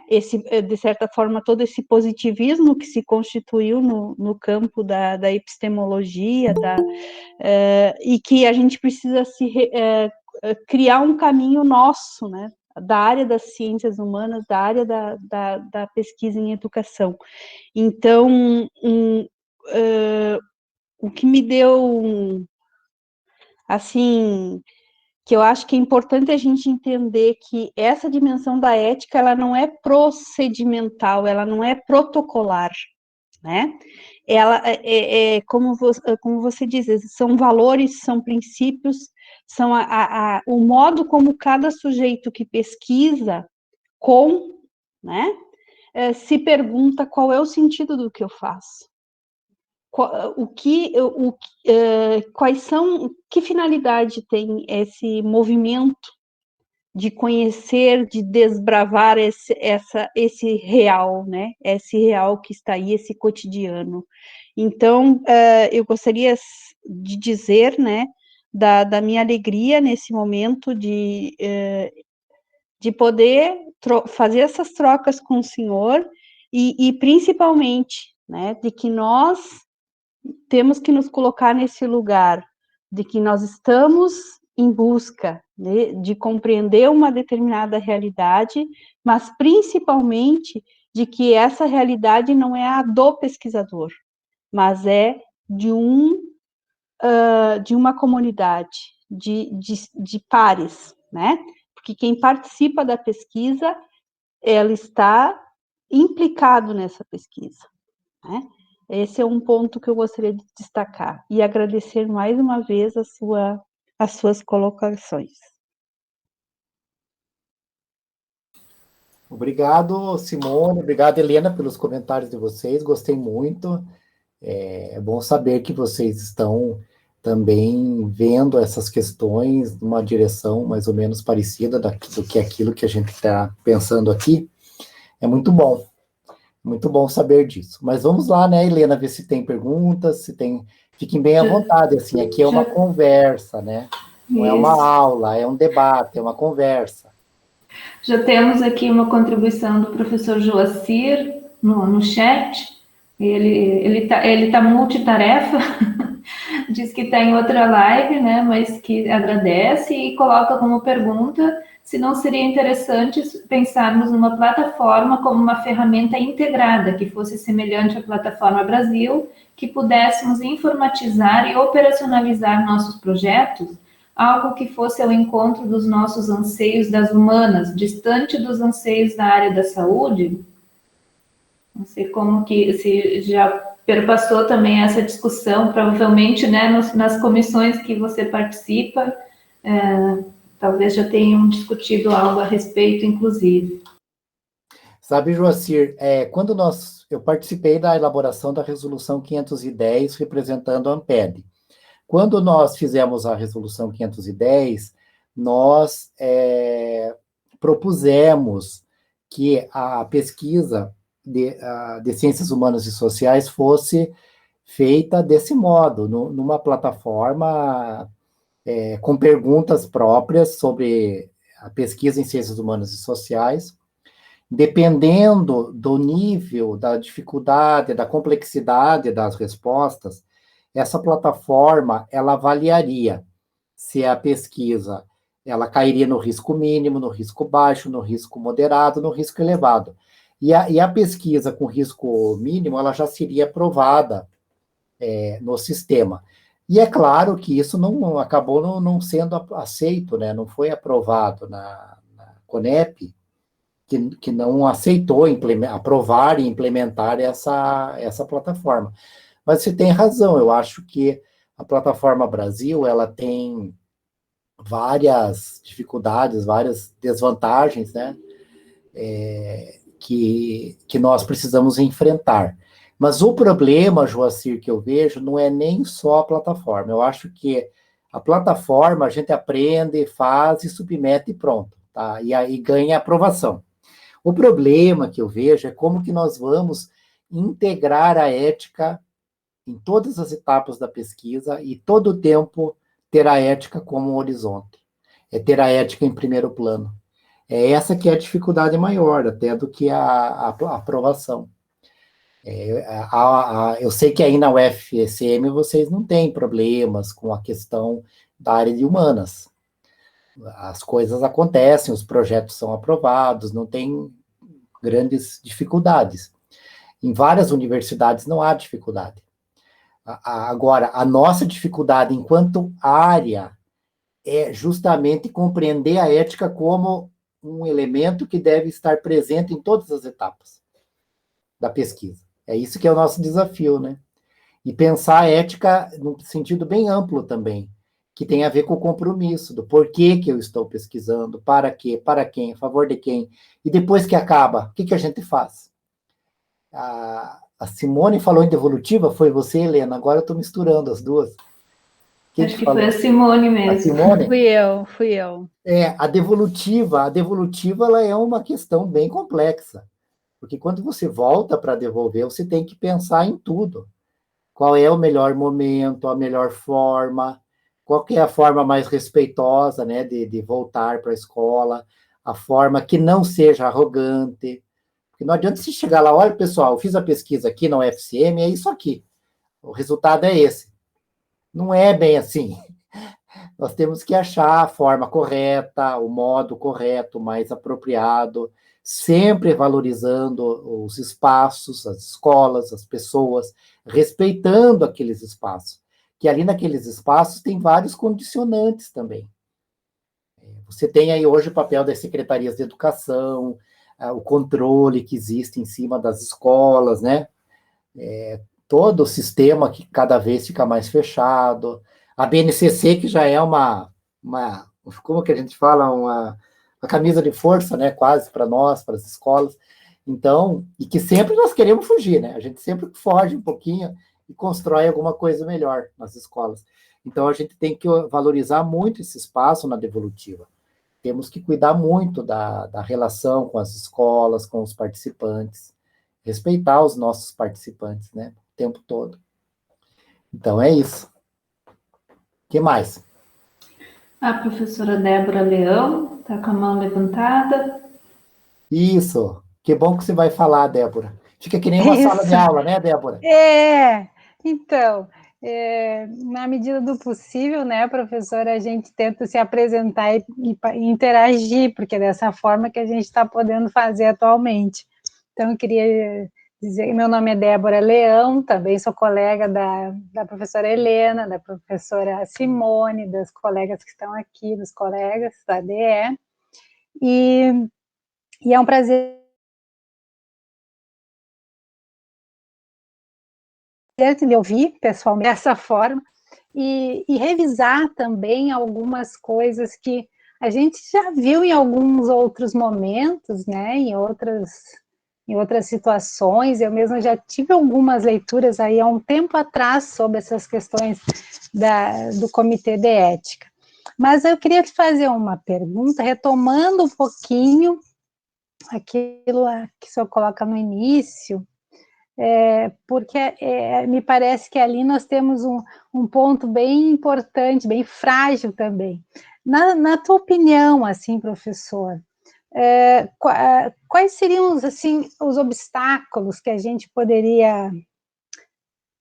De certa forma, todo esse positivismo que se constituiu no campo da epistemologia, e que a gente precisa criar um caminho nosso, né? Da área das ciências humanas, da área da pesquisa em educação. Então, o que me deu, assim, que eu acho que é importante a gente entender que essa dimensão da ética, ela não é procedimental, ela não é protocolar, né? Ela como você diz, são valores, são princípios, são o modo como cada sujeito que pesquisa né, se pergunta qual é o sentido do que eu faço. Que finalidade tem esse movimento de conhecer, de desbravar esse real, né? Esse real que está aí, esse cotidiano. Então, eu gostaria de dizer, né, da minha alegria nesse momento de poder fazer essas trocas com o senhor e principalmente, né, de que nós temos que nos colocar nesse lugar de que nós estamos em busca de compreender uma determinada realidade, mas principalmente de que essa realidade não é a do pesquisador, mas é de uma comunidade, de pares, né? Porque quem participa da pesquisa, ela está implicado nessa pesquisa, né? Esse é um ponto que eu gostaria de destacar e agradecer mais uma vez as suas colocações. Obrigado, Simone, obrigado, Helena, pelos comentários de vocês, gostei muito. É bom saber que vocês estão também vendo essas questões numa direção mais ou menos parecida do que aquilo que a gente está pensando aqui. É muito bom saber disso. Mas vamos lá, né, Helena, ver se tem perguntas, se tem. Fiquem bem à vontade, assim, aqui é uma conversa, né? Não é uma aula, é um debate, é uma conversa. Já temos aqui uma contribuição do professor Joacir no chat. Ele tá multitarefa, diz que está em outra live, né? Mas que agradece e coloca como pergunta se não seria interessante pensarmos numa plataforma como uma ferramenta integrada, que fosse semelhante à plataforma Brasil, que pudéssemos informatizar e operacionalizar nossos projetos, algo que fosse ao encontro dos nossos anseios das humanas, distante dos anseios da área da saúde. Não sei como que, se já perpassou também essa discussão, provavelmente, né, nas comissões que você participa, talvez já tenham discutido algo a respeito, inclusive. Sabe, Joacir, quando eu participei da elaboração da Resolução 510, representando a ANPED. Quando nós fizemos a Resolução 510, nós propusemos que a pesquisa de ciências humanas e sociais fosse feita desse modo, numa plataforma com perguntas próprias sobre a pesquisa em ciências humanas e sociais, dependendo do nível, da dificuldade, da complexidade das respostas, essa plataforma, ela avaliaria se a pesquisa, ela cairia no risco mínimo, no risco baixo, no risco moderado, no risco elevado. E a pesquisa com risco mínimo, ela já seria aprovada no sistema. E é claro que isso acabou não sendo aceito, né? Não foi aprovado na CONEP, que não aceitou aprovar e implementar essa plataforma. Mas você tem razão, eu acho que a plataforma Brasil, ela tem várias dificuldades, várias desvantagens, né, que nós precisamos enfrentar. Mas o problema, Joacir, que eu vejo, não é nem só a plataforma. Eu acho que a plataforma a gente aprende, faz e submete e pronto, tá? E aí ganha aprovação. O problema que eu vejo é como que nós vamos integrar a ética em todas as etapas da pesquisa e todo o tempo ter a ética como um horizonte. É ter a ética em primeiro plano. É essa que é a dificuldade maior, até do que a aprovação. Eu sei que aí na UFSM vocês não têm problemas com a questão da área de humanas. As coisas acontecem, os projetos são aprovados, não tem grandes dificuldades. Em várias universidades não há dificuldade. Agora, a nossa dificuldade enquanto área é justamente compreender a ética como um elemento que deve estar presente em todas as etapas da pesquisa. É isso que é o nosso desafio, né? E pensar a ética num sentido bem amplo também, que tem a ver com o compromisso, do porquê que eu estou pesquisando, para quê, para quem, a favor de quem. E depois que acaba, o que a gente faz? A Simone falou em devolutiva, foi você, Helena? Agora eu estou misturando as duas. Acho que foi a Simone A mesmo. Simone? Fui eu. A devolutiva ela é uma questão bem complexa, porque quando você volta para devolver, você tem que pensar em tudo. Qual é o melhor momento, a melhor forma, qual que é a forma mais respeitosa, né, de voltar para a escola, a forma que não seja arrogante, porque não adianta você chegar lá, olha, pessoal, eu fiz a pesquisa aqui na UFSM, é isso aqui, o resultado é esse. Não é bem assim. Nós temos que achar a forma correta, o modo correto, mais apropriado, sempre valorizando os espaços, as escolas, as pessoas, respeitando aqueles espaços. Que ali naqueles espaços tem vários condicionantes também. Você tem aí hoje o papel das secretarias de educação, o controle que existe em cima das escolas, né? Todo o sistema que cada vez fica mais fechado. A BNCC, que já é como que a gente fala, uma camisa de força, né, quase para nós, para as escolas. Então, e que sempre nós queremos fugir, né? A gente sempre foge um pouquinho e constrói alguma coisa melhor nas escolas. Então, a gente tem que valorizar muito esse espaço na devolutiva. Temos que cuidar muito da relação com as escolas, com os participantes, respeitar os nossos participantes, né? O tempo todo. Então, é isso. O que mais? A professora Débora Leão está com a mão levantada. Isso. Que bom que você vai falar, Débora. Fica que nem uma sala de aula, né, Débora? Então, na medida do possível, né, professora, a gente tenta se apresentar e interagir, porque é dessa forma que a gente está podendo fazer atualmente. Então, eu queria dizer que meu nome é Débora Leão, também sou colega da professora Helena, da professora Simone, das colegas que estão aqui, dos colegas da DE, e é um prazer de ouvir pessoalmente dessa forma e revisar também algumas coisas que a gente já viu em alguns outros momentos, né, em outras situações. Eu mesma já tive algumas leituras aí há um tempo atrás sobre essas questões do Comitê de Ética. Mas eu queria te fazer uma pergunta, retomando um pouquinho aquilo que o senhor coloca no início, porque me parece que ali nós temos um ponto bem importante, bem frágil também. Na tua opinião, assim, professor, quais seriam os obstáculos que a gente poderia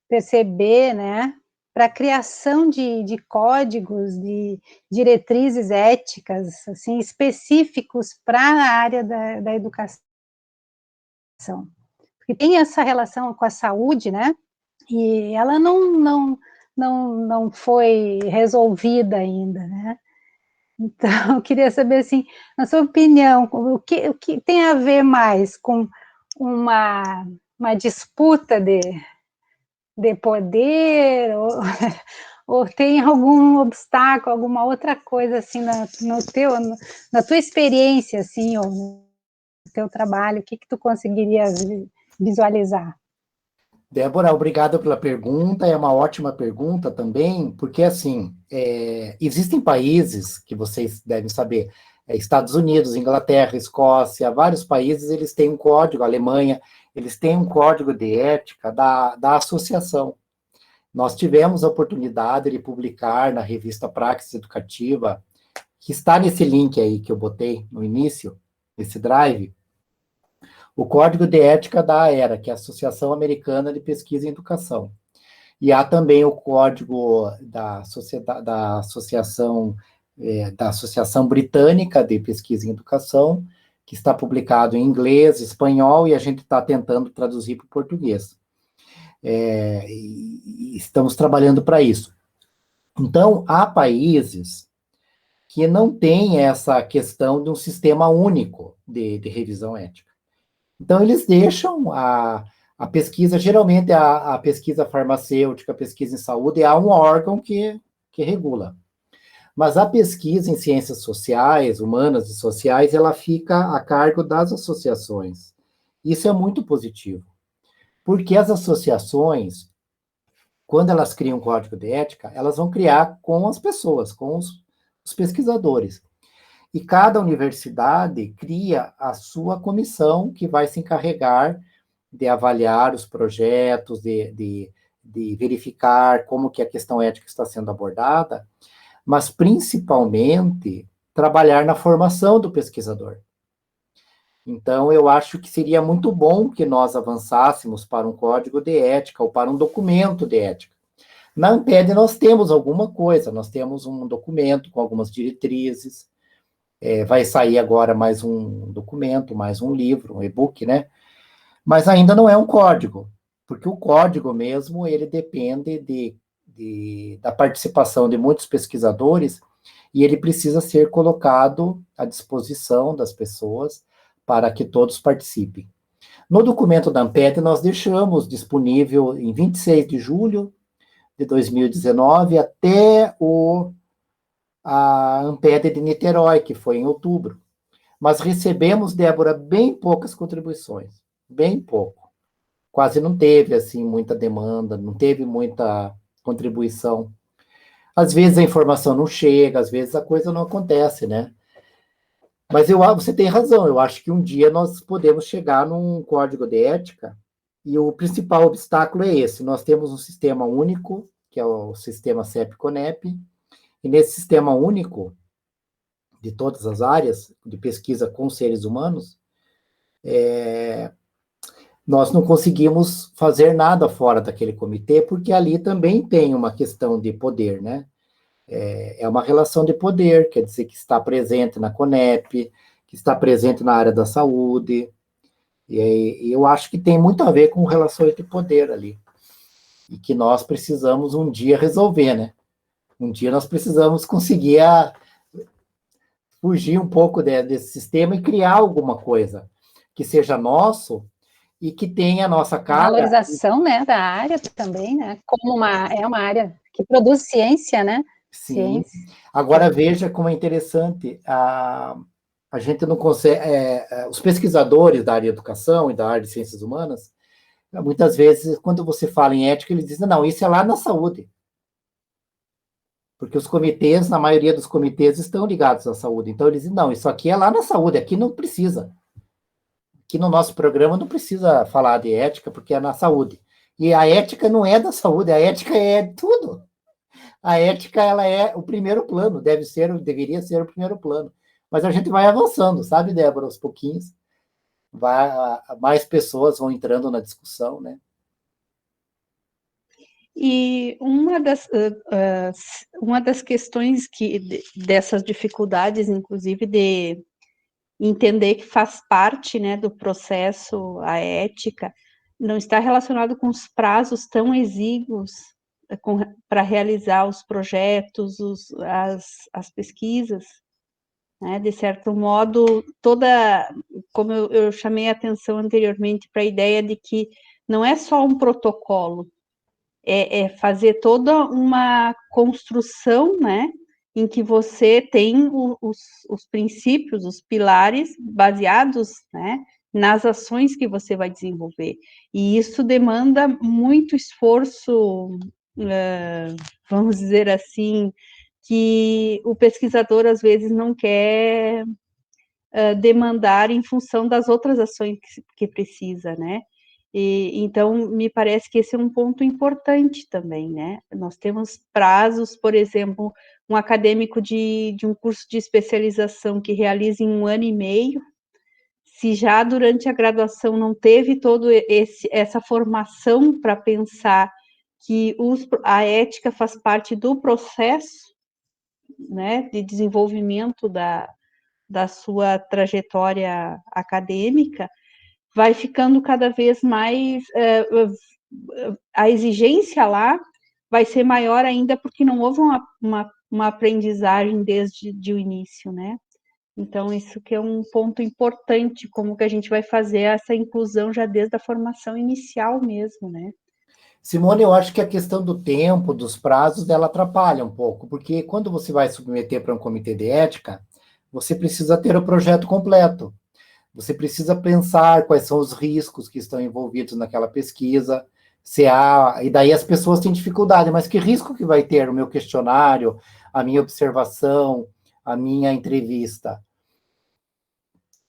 perceber, né, para a criação de códigos, de diretrizes éticas, assim, específicos para a área da educação? Porque tem essa relação com a saúde, né? E ela não foi resolvida ainda, né? Então, eu queria saber, assim, na sua opinião, o que tem a ver mais com uma disputa de poder, ou tem algum obstáculo, alguma outra coisa, assim, na tua experiência, assim, ou no teu trabalho, o que tu conseguiria visualizar? Débora, obrigado pela pergunta, é uma ótima pergunta também, porque, assim, existem países que vocês devem saber, Estados Unidos, Inglaterra, Escócia, vários países, eles têm um código, Alemanha, eles têm um código de ética da associação. Nós tivemos a oportunidade de publicar na revista Praxis Educativa, que está nesse link aí que eu botei no início, nesse drive, o Código de Ética da AERA, que é a Associação Americana de Pesquisa em Educação. E há também o código da Associação Britânica de Pesquisa em Educação, que está publicado em inglês, espanhol, e a gente está tentando traduzir para o português. E estamos trabalhando para isso. Então, há países que não têm essa questão de um sistema único de revisão ética. Então, eles deixam a pesquisa, geralmente a pesquisa farmacêutica, a pesquisa em saúde, há um órgão que regula. Mas a pesquisa em ciências sociais, humanas e sociais, ela fica a cargo das associações. Isso é muito positivo, porque as associações, quando elas criam um código de ética, elas vão criar com as pessoas, com os pesquisadores. E cada universidade cria a sua comissão que vai se encarregar de avaliar os projetos, de verificar como que a questão ética está sendo abordada, mas principalmente trabalhar na formação do pesquisador. Então, eu acho que seria muito bom que nós avançássemos para um código de ética ou para um documento de ética. Na Amped nós temos alguma coisa, nós temos um documento com algumas diretrizes, vai sair agora mais um documento, mais um livro, um e-book, né? Mas ainda não é um código, porque o código mesmo, ele depende da participação de muitos pesquisadores e ele precisa ser colocado à disposição das pessoas para que todos participem. No documento da Amped, nós deixamos disponível em 26 de julho de 2019 até a Amped de Niterói, que foi em outubro. Mas recebemos, Débora, bem poucas contribuições, bem pouco. Quase não teve, assim, muita demanda, não teve muita contribuição. Às vezes a informação não chega, às vezes a coisa não acontece, né? Mas você tem razão, eu acho que um dia nós podemos chegar num código de ética, e o principal obstáculo é esse. Nós temos um sistema único, que é o sistema CEP-CONEP, e nesse sistema único, de todas as áreas de pesquisa com seres humanos, nós não conseguimos fazer nada fora daquele comitê, porque ali também tem uma questão de poder, né? É uma relação de poder, quer dizer que está presente na CONEP, que está presente na área da saúde, e eu acho que tem muito a ver com relações de poder ali, e que nós precisamos um dia resolver, né? Um dia nós precisamos conseguir fugir um pouco desse sistema e criar alguma coisa que seja nosso e que tenha a nossa cara. Valorização, né, da área também, né? Como é uma área que produz ciência, né? Sim. Ciência. Agora veja como é interessante, a gente não consegue, os pesquisadores da área de educação e da área de ciências humanas, muitas vezes, quando você fala em ética, eles dizem, não, isso é lá na saúde. Porque os comitês, na maioria dos comitês, estão ligados à saúde. Então, eles dizem, não, isso aqui é lá na saúde, aqui não precisa. Aqui no nosso programa não precisa falar de ética, porque é na saúde. E a ética não é da saúde, a ética é tudo. A ética, ela é o primeiro plano, deveria ser o primeiro plano. Mas a gente vai avançando, sabe, Débora, aos pouquinhos. Mais pessoas vão entrando na discussão, né? E uma das questões dessas dificuldades, inclusive, de entender que faz parte, né, do processo a ética, não está relacionado com os prazos tão exíguos para realizar os projetos, as pesquisas, né? De certo modo, como eu chamei a atenção anteriormente para a ideia de que não é só um protocolo, é fazer toda uma construção, né, em que você tem os princípios, os pilares baseados, né, nas ações que você vai desenvolver. E isso demanda muito esforço, vamos dizer assim, que o pesquisador às vezes não quer demandar em função das outras ações que precisa, né? Então, me parece que esse é um ponto importante também, né? Nós temos prazos, por exemplo, um acadêmico de um curso de especialização que realiza em 1 ano e meio, se já durante a graduação não teve toda essa formação para pensar que a ética faz parte do processo, né, de desenvolvimento da sua trajetória acadêmica, vai ficando cada vez mais, a exigência lá vai ser maior ainda, porque não houve uma aprendizagem desde o início, né? Então, isso que é um ponto importante, como que a gente vai fazer essa inclusão já desde a formação inicial mesmo, né? Simone, eu acho que a questão do tempo, dos prazos, ela atrapalha um pouco, porque quando você vai submeter para um comitê de ética, você precisa ter o projeto completo. Você precisa pensar quais são os riscos que estão envolvidos naquela pesquisa, e daí as pessoas têm dificuldade, mas que risco que vai ter o meu questionário, a minha observação, a minha entrevista?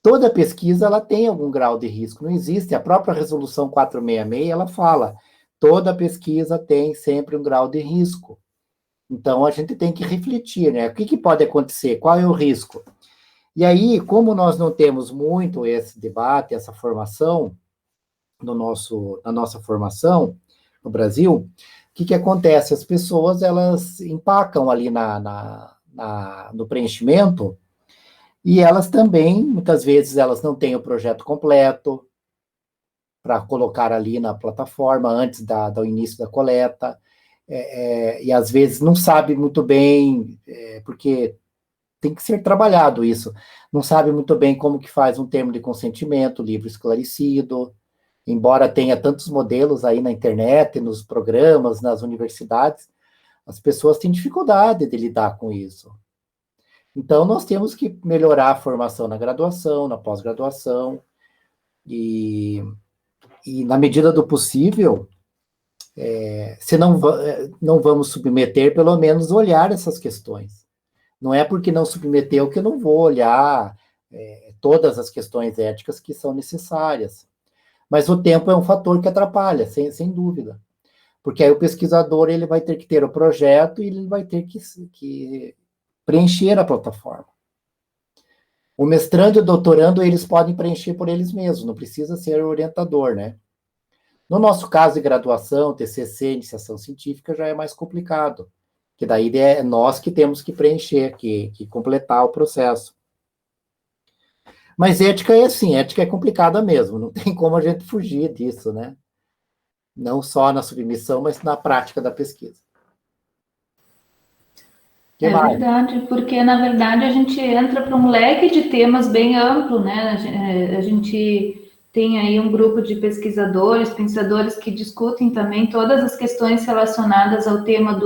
Toda pesquisa, ela tem algum grau de risco, não existe, a própria resolução 466, ela fala, toda pesquisa tem sempre um grau de risco. Então, a gente tem que refletir, né? O que pode acontecer? Qual é o risco? E aí, como nós não temos muito esse debate, essa formação na nossa formação no Brasil, o que acontece? As pessoas, elas empacam ali no preenchimento e elas também, muitas vezes, elas não têm o projeto completo para colocar ali na plataforma antes do início da coleta, e às vezes não sabe muito bem, porque tem que ser trabalhado isso. Não sabe muito bem como que faz um termo de consentimento, livre esclarecido, embora tenha tantos modelos aí na internet, nos programas, nas universidades, as pessoas têm dificuldade de lidar com isso. Então, nós temos que melhorar a formação na graduação, na pós-graduação, e na medida do possível, se não vamos submeter, pelo menos olhar essas questões. Não é porque não submeteu que eu não vou olhar todas as questões éticas que são necessárias. Mas o tempo é um fator que atrapalha, sem dúvida. Porque aí o pesquisador ele vai ter que ter o projeto e ele vai ter que preencher a plataforma. O mestrando e o doutorando, eles podem preencher por eles mesmos, não precisa ser o orientador, né? No nosso caso de graduação, TCC, iniciação científica, já é mais complicado. Que daí é nós que temos que preencher, que completar o processo. Mas ética é assim, ética é complicada mesmo, não tem como a gente fugir disso, né? Não só na submissão, mas na prática da pesquisa. É verdade, porque, na verdade, a gente entra para um leque de temas bem amplo, né? A gente tem aí um grupo de pesquisadores, pensadores que discutem também todas as questões relacionadas ao tema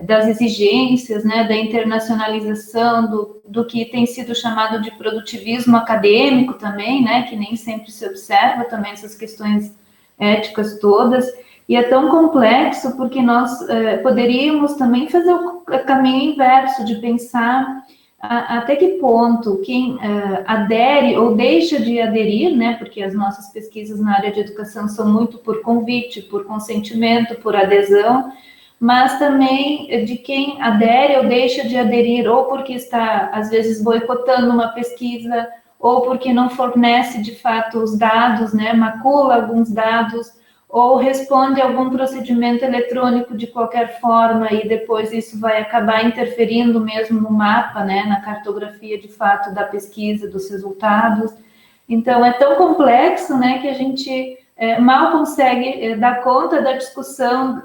das exigências, né, da internacionalização, do que tem sido chamado de produtivismo acadêmico também, né, que nem sempre se observa também essas questões éticas todas, e é tão complexo porque nós poderíamos também fazer o caminho inverso, de pensar até que ponto quem adere ou deixa de aderir, né, porque as nossas pesquisas na área de educação são muito por convite, por consentimento, por adesão, mas também de quem adere ou deixa de aderir, ou porque está, às vezes, boicotando uma pesquisa, ou porque não fornece, de fato, os dados, né, macula alguns dados, ou responde a algum procedimento eletrônico de qualquer forma, e depois isso vai acabar interferindo mesmo no mapa, né, na cartografia, de fato, da pesquisa, dos resultados. Então, é tão complexo, né, que a gente mal consegue dar conta da discussão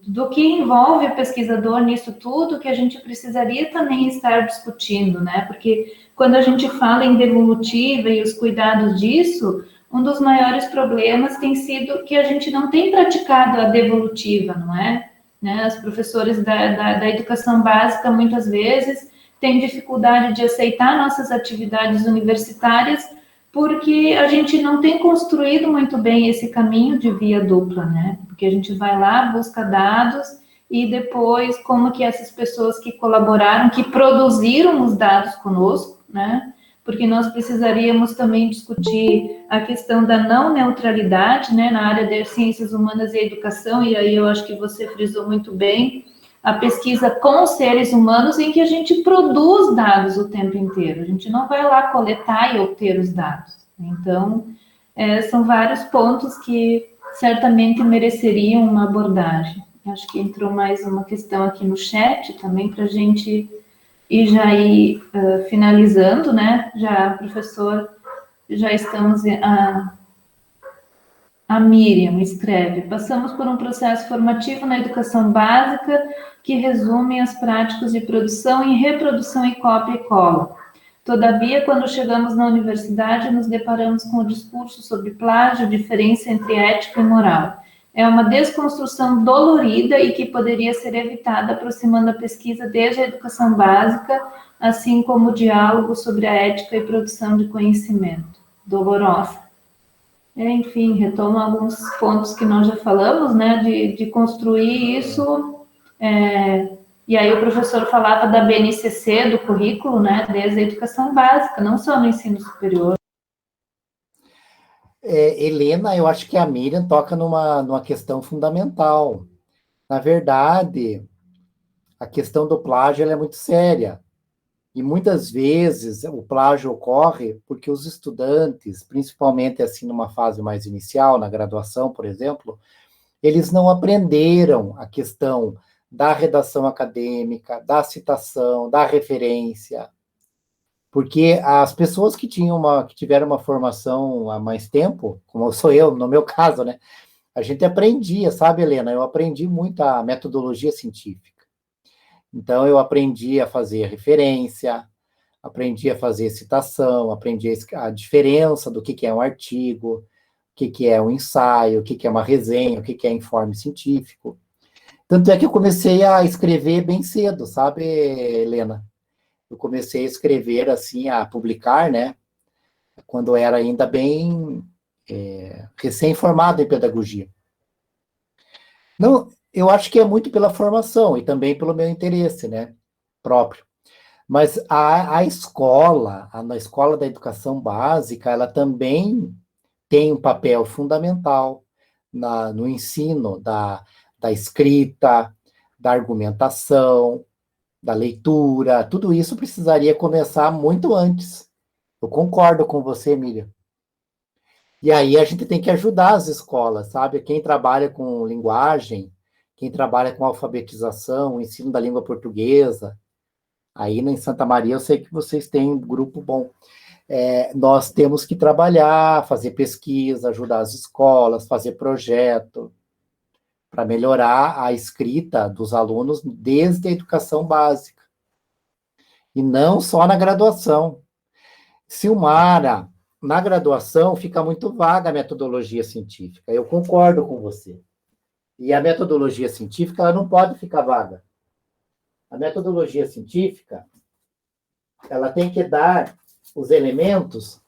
do que envolve o pesquisador nisso tudo, que a gente precisaria também estar discutindo, né? Porque quando a gente fala em devolutiva e os cuidados disso, um dos maiores problemas tem sido que a gente não tem praticado a devolutiva, não é? Né? Os professores da educação básica, muitas vezes, têm dificuldade de aceitar nossas atividades universitárias, porque a gente não tem construído muito bem esse caminho de via dupla, né? Porque a gente vai lá, busca dados, e depois como que essas pessoas que colaboraram, que produziram os dados conosco, né, porque nós precisaríamos também discutir a questão da não neutralidade, né, na área das ciências humanas e educação, e aí eu acho que você frisou muito bem, a pesquisa com os seres humanos em que a gente produz dados o tempo inteiro, a gente não vai lá coletar e obter os dados. Então, são vários pontos que certamente mereceriam uma abordagem. Acho que entrou mais uma questão aqui no chat também para a gente ir finalizando, né? Já, professor, já estamos... A Miriam escreve: passamos por um processo formativo na educação básica que resume as práticas de produção em reprodução e cópia e cola. Todavia, quando chegamos na universidade, nos deparamos com o discurso sobre plágio, diferença entre ética e moral. É uma desconstrução dolorida e que poderia ser evitada aproximando a pesquisa desde a educação básica, assim como o diálogo sobre a ética e produção de conhecimento. Dolorosa. Enfim, retoma alguns pontos que nós já falamos, né, de construir isso, e aí o professor falava da BNCC, do currículo, né, desde a educação básica, não só no ensino superior. Helena, eu acho que a Miriam toca numa questão fundamental. Na verdade, a questão do plágio ela é muito séria. E muitas vezes o plágio ocorre porque os estudantes, principalmente assim numa fase mais inicial, na graduação, por exemplo, eles não aprenderam a questão da redação acadêmica, da citação, da referência. Porque as pessoas que tiveram uma formação há mais tempo, como sou eu, no meu caso, né? A gente aprendia, sabe, Helena? Eu aprendi muito a metodologia científica. Então, eu aprendi a fazer referência, aprendi a fazer citação, aprendi a diferença do que é um artigo, o que é um ensaio, o que é uma resenha, o que é informe científico. Tanto é que eu comecei a escrever bem cedo, sabe, Helena? Eu comecei a escrever, assim, a publicar, né? Quando eu era ainda bem recém-formado em pedagogia. Não, eu acho que é muito pela formação e também pelo meu interesse, né, próprio. Mas na escola da educação básica, ela também tem um papel fundamental no ensino da escrita, da argumentação, da leitura. Tudo isso precisaria começar muito antes. Eu concordo com você, Miriam. E aí a gente tem que ajudar as escolas, sabe? Quem trabalha com linguagem, quem trabalha com alfabetização, ensino da língua portuguesa. Aí em Santa Maria eu sei que vocês têm um grupo bom. Nós temos que trabalhar, fazer pesquisa, ajudar as escolas, fazer projeto, para melhorar a escrita dos alunos desde a educação básica. E não só na graduação. Silmara, na graduação fica muito vaga a metodologia científica. Eu concordo com você. E a metodologia científica ela não pode ficar vaga. A metodologia científica ela tem que dar os elementos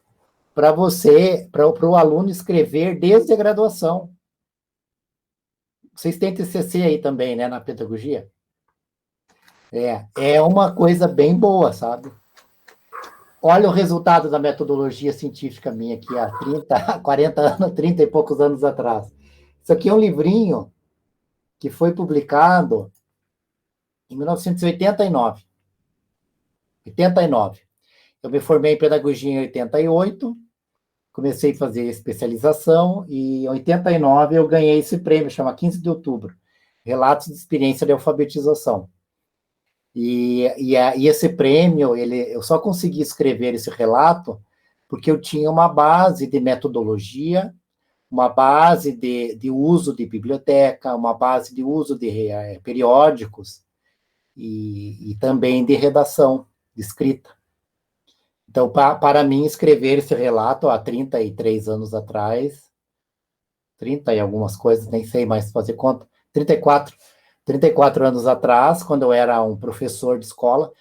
para o aluno escrever desde a graduação. Vocês têm TCC aí também, né, na pedagogia? É uma coisa bem boa, sabe? Olha o resultado da metodologia científica minha aqui há 30, 40 anos, 30 e poucos anos atrás. Isso aqui é um livrinho que foi publicado em 1989. 89. Eu me formei em pedagogia em 88, comecei a fazer especialização e em 89 eu ganhei esse prêmio, chama 15 de outubro, Relatos de Experiência de Alfabetização. E esse prêmio, eu só consegui escrever esse relato porque eu tinha uma base de metodologia, uma base de uso de biblioteca, uma base de uso de periódicos e também de redação, de escrita. Então, para mim, escrever esse relato há 33 anos atrás, 30 e algumas coisas, nem sei mais fazer conta, 34 anos atrás, quando eu era um professor de escola,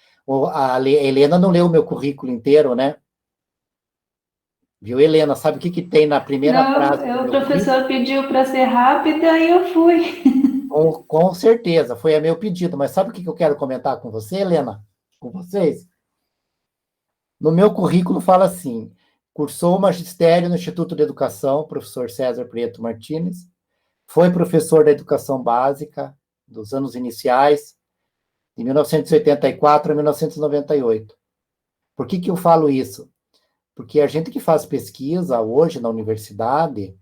a Helena não leu o meu currículo inteiro, né? Viu, Helena? Sabe o que tem na primeira frase? Não, o professor pediu para ser rápida e eu fui. Com certeza, foi a meu pedido. Mas sabe o que eu quero comentar com você, Helena? Com vocês? No meu currículo fala assim, cursou magistério no Instituto de Educação, professor César Prieto Martins, foi professor da educação básica dos anos iniciais, de 1984 a 1998. Por que eu falo isso? Porque a gente que faz pesquisa hoje na universidade,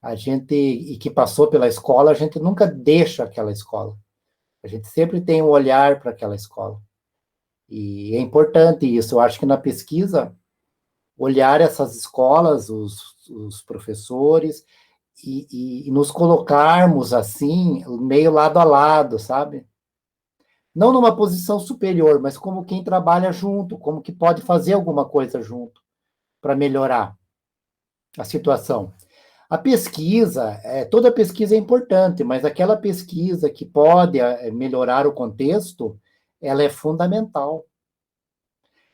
a gente, e que passou pela escola, a gente nunca deixa aquela escola. A gente sempre tem um olhar para aquela escola. E é importante isso. Eu acho que na pesquisa, olhar essas escolas, os professores, e nos colocarmos assim, meio lado a lado, sabe? Não numa posição superior, mas como quem trabalha junto, como que pode fazer alguma coisa junto para melhorar a situação. A pesquisa, toda pesquisa é importante, mas aquela pesquisa que pode melhorar o contexto, ela é fundamental.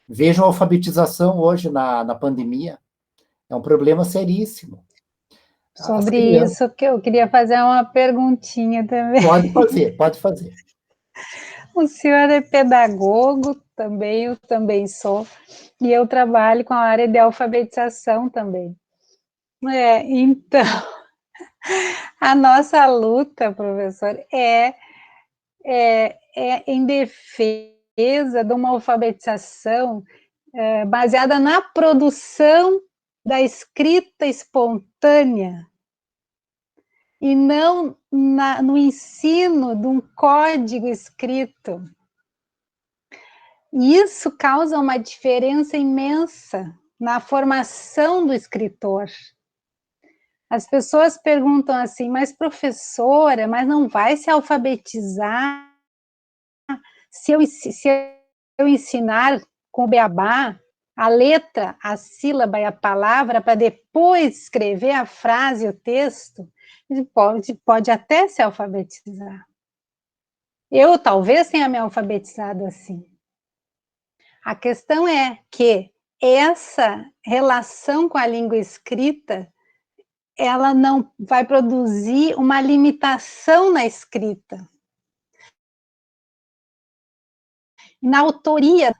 Vejam a alfabetização hoje na pandemia, é um problema seríssimo. As Sobre crianças... isso que eu queria fazer uma perguntinha também. Pode fazer, pode fazer. O senhor é pedagogo também, eu também sou, e eu trabalho com a área de alfabetização também. Então, a nossa luta, professor, é em defesa de uma alfabetização baseada na produção da escrita espontânea e não no ensino de um código escrito. E isso causa uma diferença imensa na formação do escritor. As pessoas perguntam assim, mas professora, mas não vai se alfabetizar se eu ensinar com o beabá a letra, a sílaba e a palavra para depois escrever a frase e o texto? Pode até se alfabetizar. Eu talvez tenha me alfabetizado assim. A questão é que essa relação com a língua escrita, ela não vai produzir uma limitação na escrita. Na autoria,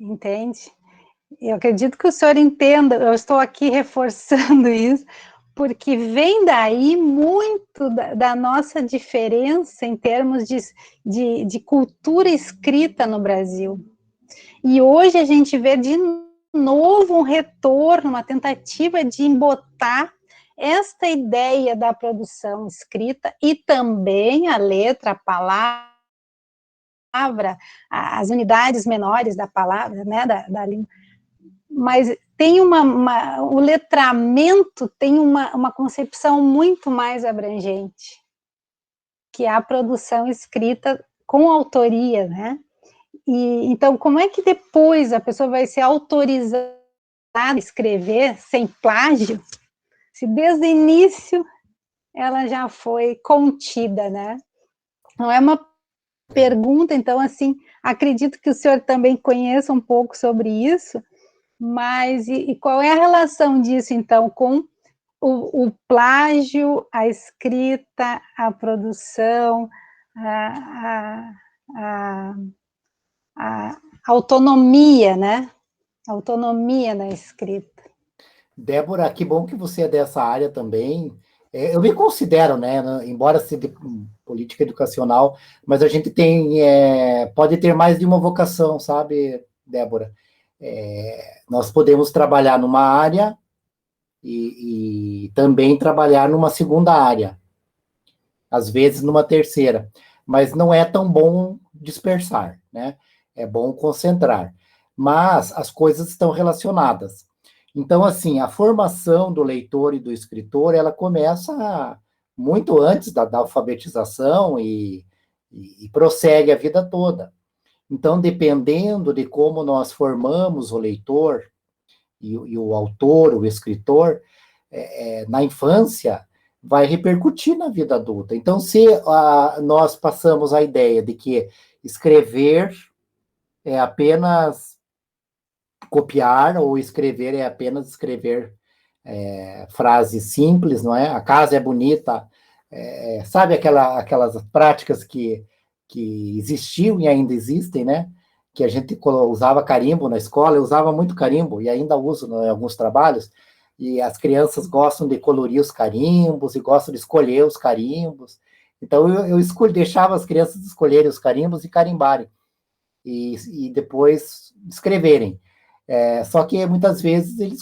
entende? Eu acredito que o senhor entenda, eu estou aqui reforçando isso, porque vem daí muito da nossa diferença em termos de cultura escrita no Brasil. E hoje a gente vê de novo um retorno, uma tentativa de embotar esta ideia da produção escrita e também a letra, a palavra, as unidades menores da palavra, né, da língua. Mas tem o letramento tem uma concepção muito mais abrangente, que é a produção escrita com autoria, né? E, então, como é que depois a pessoa vai ser autorizada a escrever sem plágio, se desde o início ela já foi contida, né? Não é uma pergunta, então, assim, acredito que o senhor também conheça um pouco sobre isso, mas e qual é a relação disso, então, com o plágio, a escrita, a produção, a autonomia, né? A autonomia na escrita. Débora, que bom que você é dessa área também. Eu me considero, né, embora seja de política educacional, mas a gente pode ter mais de uma vocação, sabe, Débora? Nós podemos trabalhar numa área e também trabalhar numa segunda área, às vezes numa terceira, mas não é tão bom dispersar, né? É bom concentrar. Mas as coisas estão relacionadas. Então, assim, a formação do leitor e do escritor, ela começa muito antes da alfabetização e prossegue a vida toda. Então, dependendo de como nós formamos o leitor e o autor, o escritor, na infância, vai repercutir na vida adulta. Então, se nós passamos a ideia de que escrever é apenas copiar, ou escrever é apenas escrever frases simples, não é? A casa é bonita, sabe aquelas práticas que existiam e ainda existem, né? que a gente usava carimbo na escola, eu usava muito carimbo, e ainda uso em alguns trabalhos, e as crianças gostam de colorir os carimbos, e gostam de escolher os carimbos. Então, eu deixava as crianças escolherem os carimbos e carimbarem, e depois escreverem. Só que, muitas vezes, eles,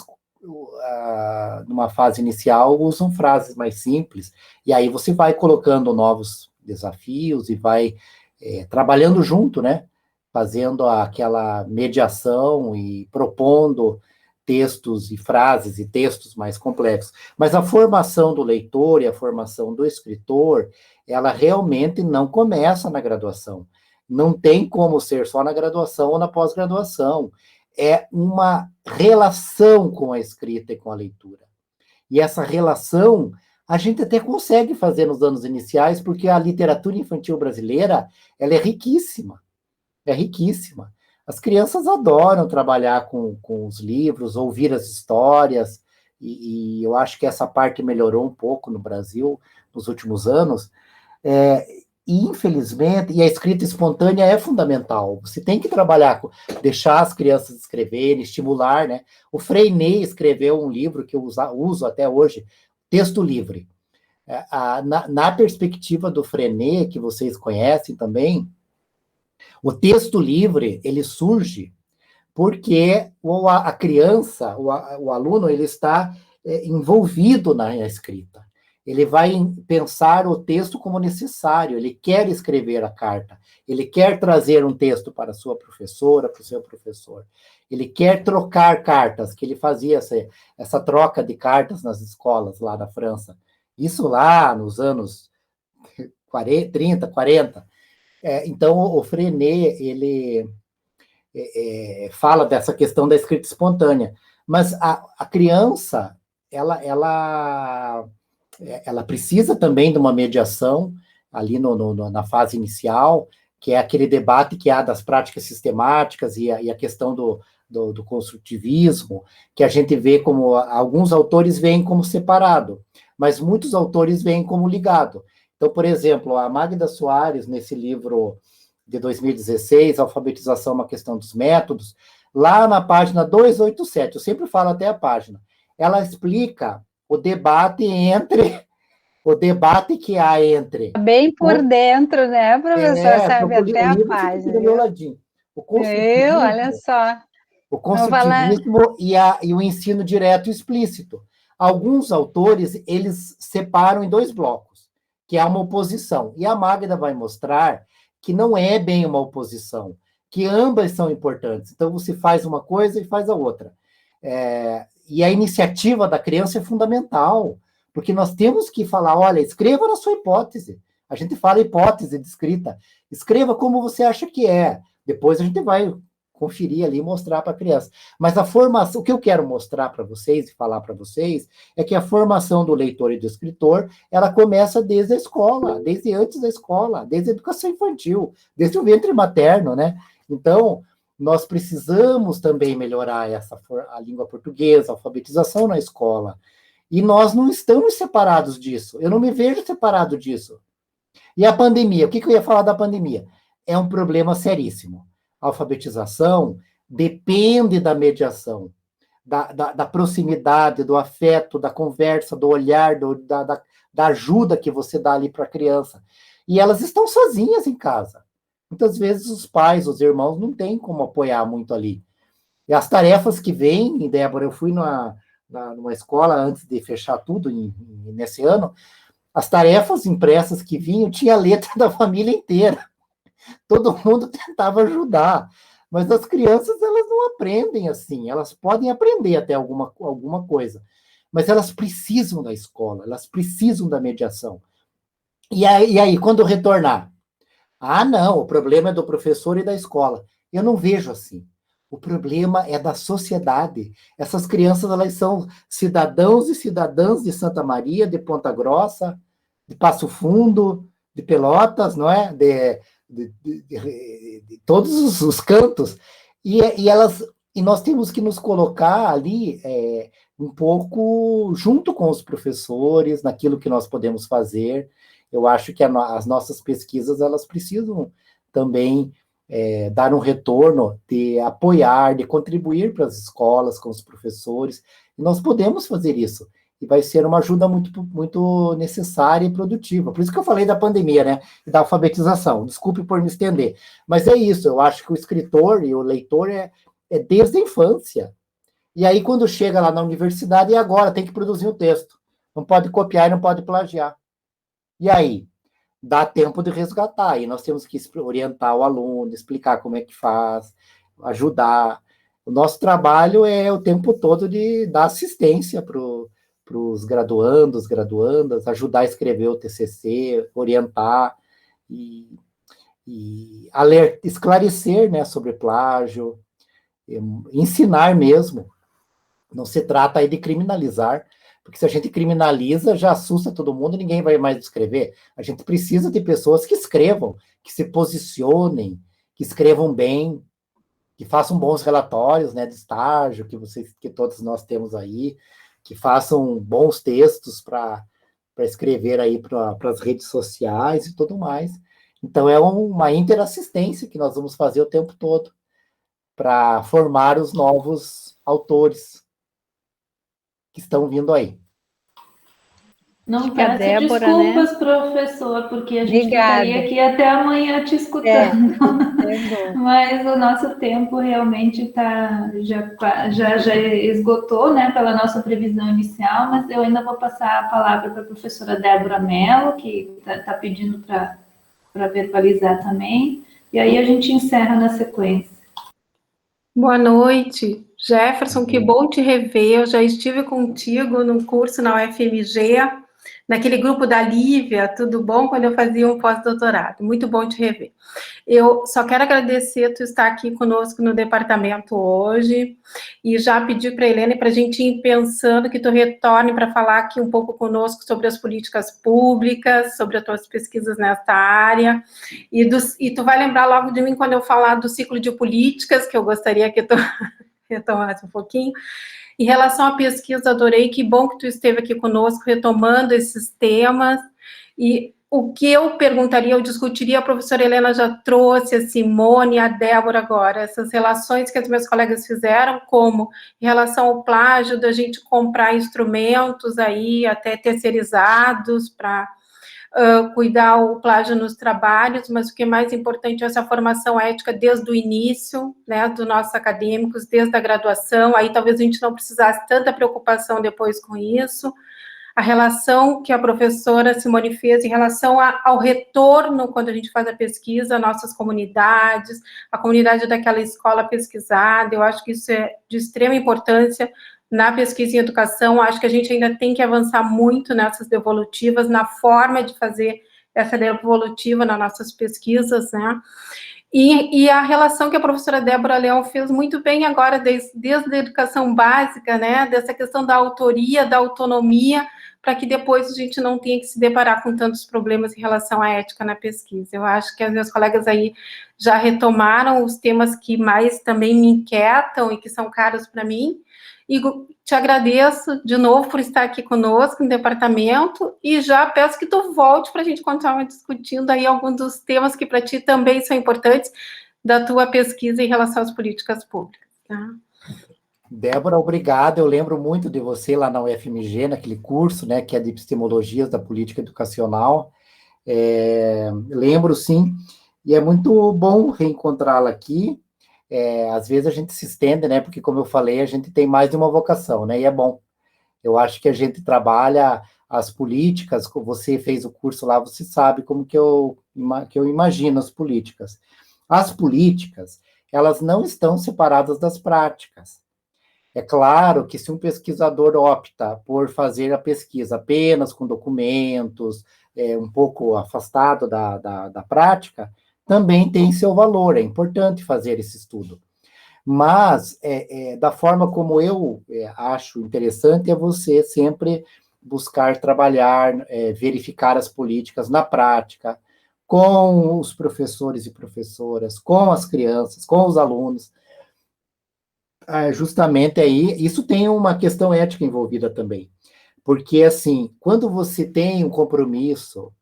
numa fase inicial, usam frases mais simples, e aí você vai colocando novos desafios, e vai trabalhando junto, né? Fazendo aquela mediação e propondo textos e frases e textos mais complexos. Mas a formação do leitor e a formação do escritor, ela realmente não começa na graduação. Não tem como ser só na graduação ou na pós-graduação. É uma relação com a escrita e com a leitura. E essa relação a gente até consegue fazer nos anos iniciais, porque a literatura infantil brasileira, ela é riquíssima. É riquíssima. As crianças adoram trabalhar com os livros, ouvir as histórias, e eu acho que essa parte melhorou um pouco no Brasil nos últimos anos. E, infelizmente, e a escrita espontânea é fundamental. Você tem que trabalhar, deixar as crianças escreverem, estimular, né? O Freinet escreveu um livro que eu uso até hoje, Texto Livre. Na perspectiva do Freinet, que vocês conhecem também, o texto livre, ele surge porque a criança, o aluno, ele está envolvido na escrita. Ele vai pensar o texto como necessário, ele quer escrever a carta, ele quer trazer um texto para a sua professora, para o seu professor. Ele quer trocar cartas, que ele fazia essa troca de cartas nas escolas lá na França. Isso lá nos anos 30, 40. Então, o Freinet, ele fala dessa questão da escrita espontânea, mas a criança, ela precisa também de uma mediação ali na fase inicial, que é aquele debate que há das práticas sistemáticas e a questão do construtivismo, que a gente vê como, alguns autores veem como separado, mas muitos autores veem como ligado. Então, por exemplo, a Magda Soares, nesse livro de 2016, Alfabetização, uma questão dos métodos, lá na página 287, eu sempre falo até a página, ela explica o debate que há entre... Bem por dentro, né, professor? Sabe até a página. Do meu ladinho. Olha só. O construtivismo e o ensino direto e explícito. Alguns autores, eles separam em dois blocos, que é uma oposição. E a Magda vai mostrar que não é bem uma oposição, que ambas são importantes. Então, você faz uma coisa e faz a outra. E a iniciativa da criança é fundamental, porque nós temos que falar, olha, escreva na sua hipótese. A gente fala hipótese de escrita. Escreva como você acha que é. Depois a gente vai conferir ali e mostrar para a criança. Mas a formação, o que eu quero mostrar para vocês e falar para vocês é que a formação do leitor e do escritor, ela começa desde a escola, desde antes da escola, desde a educação infantil, desde o ventre materno, né? Então, nós precisamos também melhorar a língua portuguesa, a alfabetização na escola. E nós não estamos separados disso. Eu não me vejo separado disso. E a pandemia, o que eu ia falar da pandemia? É um problema seríssimo. A alfabetização depende da mediação, da proximidade, do afeto, da conversa, do olhar, da ajuda que você dá ali para a criança. E elas estão sozinhas em casa. Muitas vezes os pais, os irmãos, não têm como apoiar muito ali. E as tarefas que vêm, Débora, eu fui numa escola antes de fechar tudo nesse ano, as tarefas impressas que vinham, tinha a letra da família inteira. Todo mundo tentava ajudar, mas as crianças, elas não aprendem assim, elas podem aprender até alguma coisa, mas elas precisam da escola, elas precisam da mediação. E aí, quando retornar? Não, o problema é do professor e da escola. Eu não vejo assim. O problema é da sociedade. Essas crianças, elas são cidadãos e cidadãs de Santa Maria, de Ponta Grossa, de Passo Fundo, de Pelotas, não é? De todos os cantos, e nós temos que nos colocar ali um pouco junto com os professores, naquilo que nós podemos fazer. Eu acho que as nossas pesquisas, elas precisam também dar um retorno, de apoiar, de contribuir para as escolas, com os professores, e nós podemos fazer isso, e vai ser uma ajuda muito, muito necessária e produtiva. Por isso que eu falei da pandemia, né, e da alfabetização. Desculpe por me estender, mas é isso, eu acho que o escritor e o leitor é desde a infância. E aí, quando chega lá na universidade, e agora tem que produzir um texto. Não pode copiar e não pode plagiar. E aí? Dá tempo de resgatar. E nós temos que orientar o aluno, explicar como é que faz, ajudar. O nosso trabalho é o tempo todo de dar assistência para os graduandos, graduandas, ajudar a escrever o TCC, orientar e esclarecer, né, sobre plágio, ensinar mesmo. Não se trata aí de criminalizar, porque se a gente criminaliza, já assusta todo mundo, ninguém vai mais escrever. A gente precisa de pessoas que escrevam, que se posicionem, que escrevam bem, que façam bons relatórios, né, de estágio, que todos nós temos aí, que façam bons textos para escrever aí para as redes sociais e tudo mais. Então, é uma interassistência que nós vamos fazer o tempo todo para formar os novos autores que estão vindo aí. Não Acho que a peça Débora, desculpas, professor, porque a gente Obrigada. ficaria aqui até amanhã te escutando. É bom. Mas o nosso tempo realmente já esgotou, né, pela nossa previsão inicial, mas eu ainda vou passar a palavra para a professora Débora Mello, que está pedindo para verbalizar também, e aí a gente encerra na sequência. Boa noite, Jefferson, que bom te rever. Eu já estive contigo no curso na UFMG, naquele grupo da Lívia, tudo bom? Quando eu fazia um pós-doutorado. Muito bom te rever. Eu só quero agradecer tu estar aqui conosco no departamento hoje e já pedir para a Helena para a gente ir pensando que tu retorne para falar aqui um pouco conosco sobre as políticas públicas, sobre as tuas pesquisas nesta área e tu vai lembrar logo de mim quando eu falar do ciclo de políticas, que eu gostaria que tu retomasse um pouquinho. Em relação à pesquisa, adorei, que bom que tu esteve aqui conosco, retomando esses temas, e o que eu perguntaria, eu discutiria, a professora Helena já trouxe, a Simone, a Débora agora, essas relações que as minhas colegas fizeram, como em relação ao plágio, da gente comprar instrumentos aí, até terceirizados, para cuidar o plágio nos trabalhos, mas o que é mais importante é essa formação ética desde o início, né, dos nossos acadêmicos, desde a graduação, aí talvez a gente não precisasse tanta preocupação depois com isso. A relação que a professora Simone fez em relação ao retorno, quando a gente faz a pesquisa, nossas comunidades, a comunidade daquela escola pesquisada, eu acho que isso é de extrema importância na pesquisa em educação. Acho que a gente ainda tem que avançar muito nessas devolutivas, na forma de fazer essa devolutiva nas nossas pesquisas, né? E a relação que a professora Débora Leão fez muito bem agora, desde a educação básica, né, dessa questão da autoria, da autonomia, para que depois a gente não tenha que se deparar com tantos problemas em relação à ética na pesquisa. Eu acho que as minhas colegas aí já retomaram os temas que mais também me inquietam e que são caros para mim, e te agradeço de novo por estar aqui conosco no departamento e já peço que tu volte para a gente continuar discutindo aí alguns dos temas que para ti também são importantes da tua pesquisa em relação às políticas públicas. Tá? Débora, obrigado. Eu lembro muito de você lá na UFMG, naquele curso, né, que é de epistemologias da política educacional. Lembro, sim, e é muito bom reencontrá-la aqui. Às vezes a gente se estende, né, porque, como eu falei, a gente tem mais de uma vocação, né, e é bom. Eu acho que a gente trabalha as políticas, você fez o curso lá, você sabe como que eu imagino as políticas. As políticas, elas não estão separadas das práticas. É claro que se um pesquisador opta por fazer a pesquisa apenas com documentos, um pouco afastado da prática, também tem seu valor, é importante fazer esse estudo. Mas, da forma como eu acho interessante, é você sempre buscar trabalhar, verificar as políticas na prática, com os professores e professoras, com as crianças, com os alunos. Justamente aí, isso tem uma questão ética envolvida também. Porque, assim, quando você tem um compromisso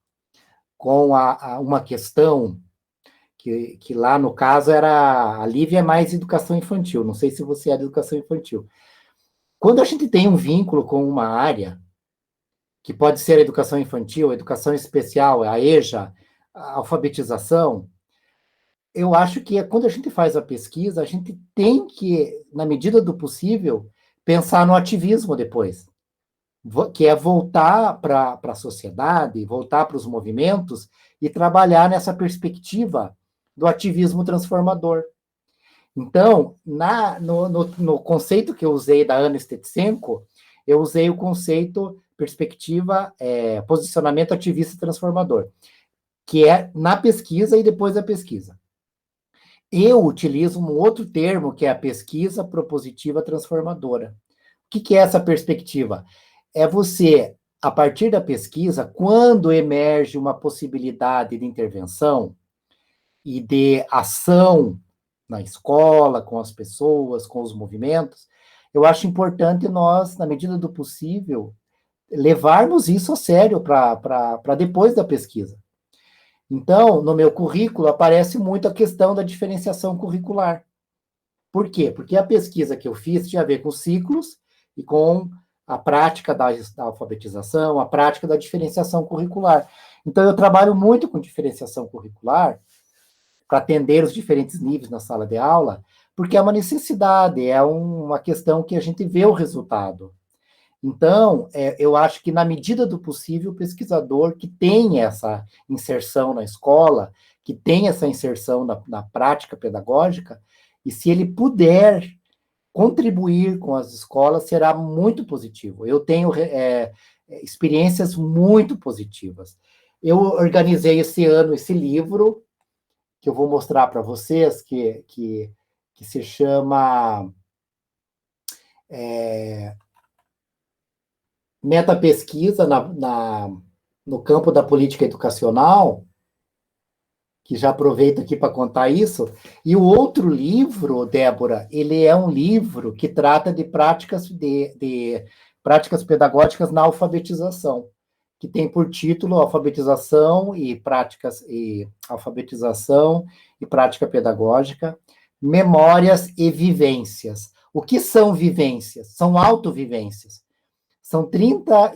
com uma questão que lá no caso era a Lívia é mais educação infantil, não sei se você é de educação infantil. Quando a gente tem um vínculo com uma área, que pode ser a educação infantil, a educação especial, a EJA, a alfabetização, eu acho que quando a gente faz a pesquisa, a gente tem que, na medida do possível, pensar no ativismo depois, que é voltar para a sociedade, voltar para os movimentos e trabalhar nessa perspectiva do ativismo transformador. Então, no conceito que eu usei da Ana Stetsenko, eu usei o conceito perspectiva, posicionamento ativista transformador, que é na pesquisa e depois da pesquisa. Eu utilizo um outro termo, que é a pesquisa propositiva transformadora. O que é essa perspectiva? É você, a partir da pesquisa, quando emerge uma possibilidade de intervenção e de ação na escola, com as pessoas, com os movimentos, eu acho importante nós, na medida do possível, levarmos isso a sério para depois da pesquisa. Então, no meu currículo, aparece muito a questão da diferenciação curricular. Por quê? Porque a pesquisa que eu fiz tinha a ver com ciclos e com a prática da alfabetização, a prática da diferenciação curricular. Então, eu trabalho muito com diferenciação curricular para atender os diferentes níveis na sala de aula, porque é uma necessidade, é uma questão que a gente vê o resultado. Então, eu acho que, na medida do possível, o pesquisador que tem essa inserção na escola, que tem essa inserção na prática pedagógica, e se ele puder contribuir com as escolas, será muito positivo. Eu tenho experiências muito positivas. Eu organizei esse ano esse livro, que eu vou mostrar para vocês, que se chama Metapesquisa no campo da política educacional, que já aproveito aqui para contar isso. E o outro livro, Débora, ele é um livro que trata de práticas práticas pedagógicas na alfabetização, que tem por título Alfabetização e Prática Pedagógica, Memórias e Vivências. O que são vivências? São autovivências. São 30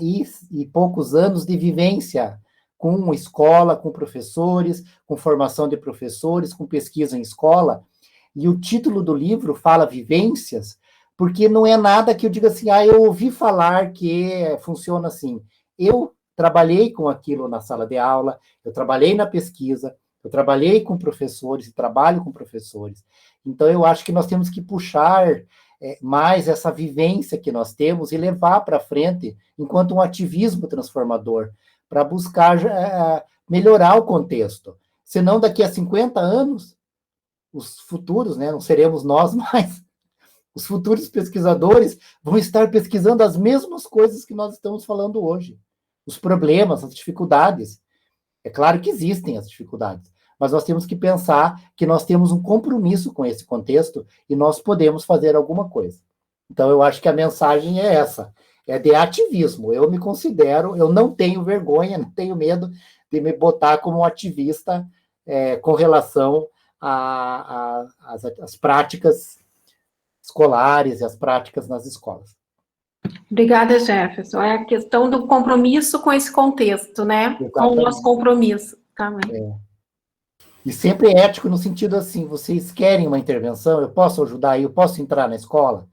e poucos anos de vivência com escola, com professores, com formação de professores, com pesquisa em escola. E o título do livro fala vivências, porque não é nada que eu diga assim, eu ouvi falar que funciona assim. Eu trabalhei com aquilo na sala de aula, eu trabalhei na pesquisa, eu trabalhei com professores e trabalho com professores. Então, eu acho que nós temos que puxar mais essa vivência que nós temos e levar para frente enquanto um ativismo transformador, para buscar melhorar o contexto. Senão, daqui a 50 anos, os futuros, né, não seremos nós mais, os futuros pesquisadores vão estar pesquisando as mesmas coisas que nós estamos falando hoje. Os problemas, as dificuldades. É claro que existem as dificuldades, mas nós temos que pensar que nós temos um compromisso com esse contexto e nós podemos fazer alguma coisa. Então, eu acho que a mensagem é essa, é de ativismo. Eu me considero, eu não tenho vergonha, não tenho medo de me botar como um ativista com relação às práticas escolares e às práticas nas escolas. Obrigada, Jefferson. É a questão do compromisso com esse contexto, né? Exatamente. Com o nosso compromisso também. E sempre ético no sentido assim, vocês querem uma intervenção, eu posso ajudar, eu posso entrar na escola?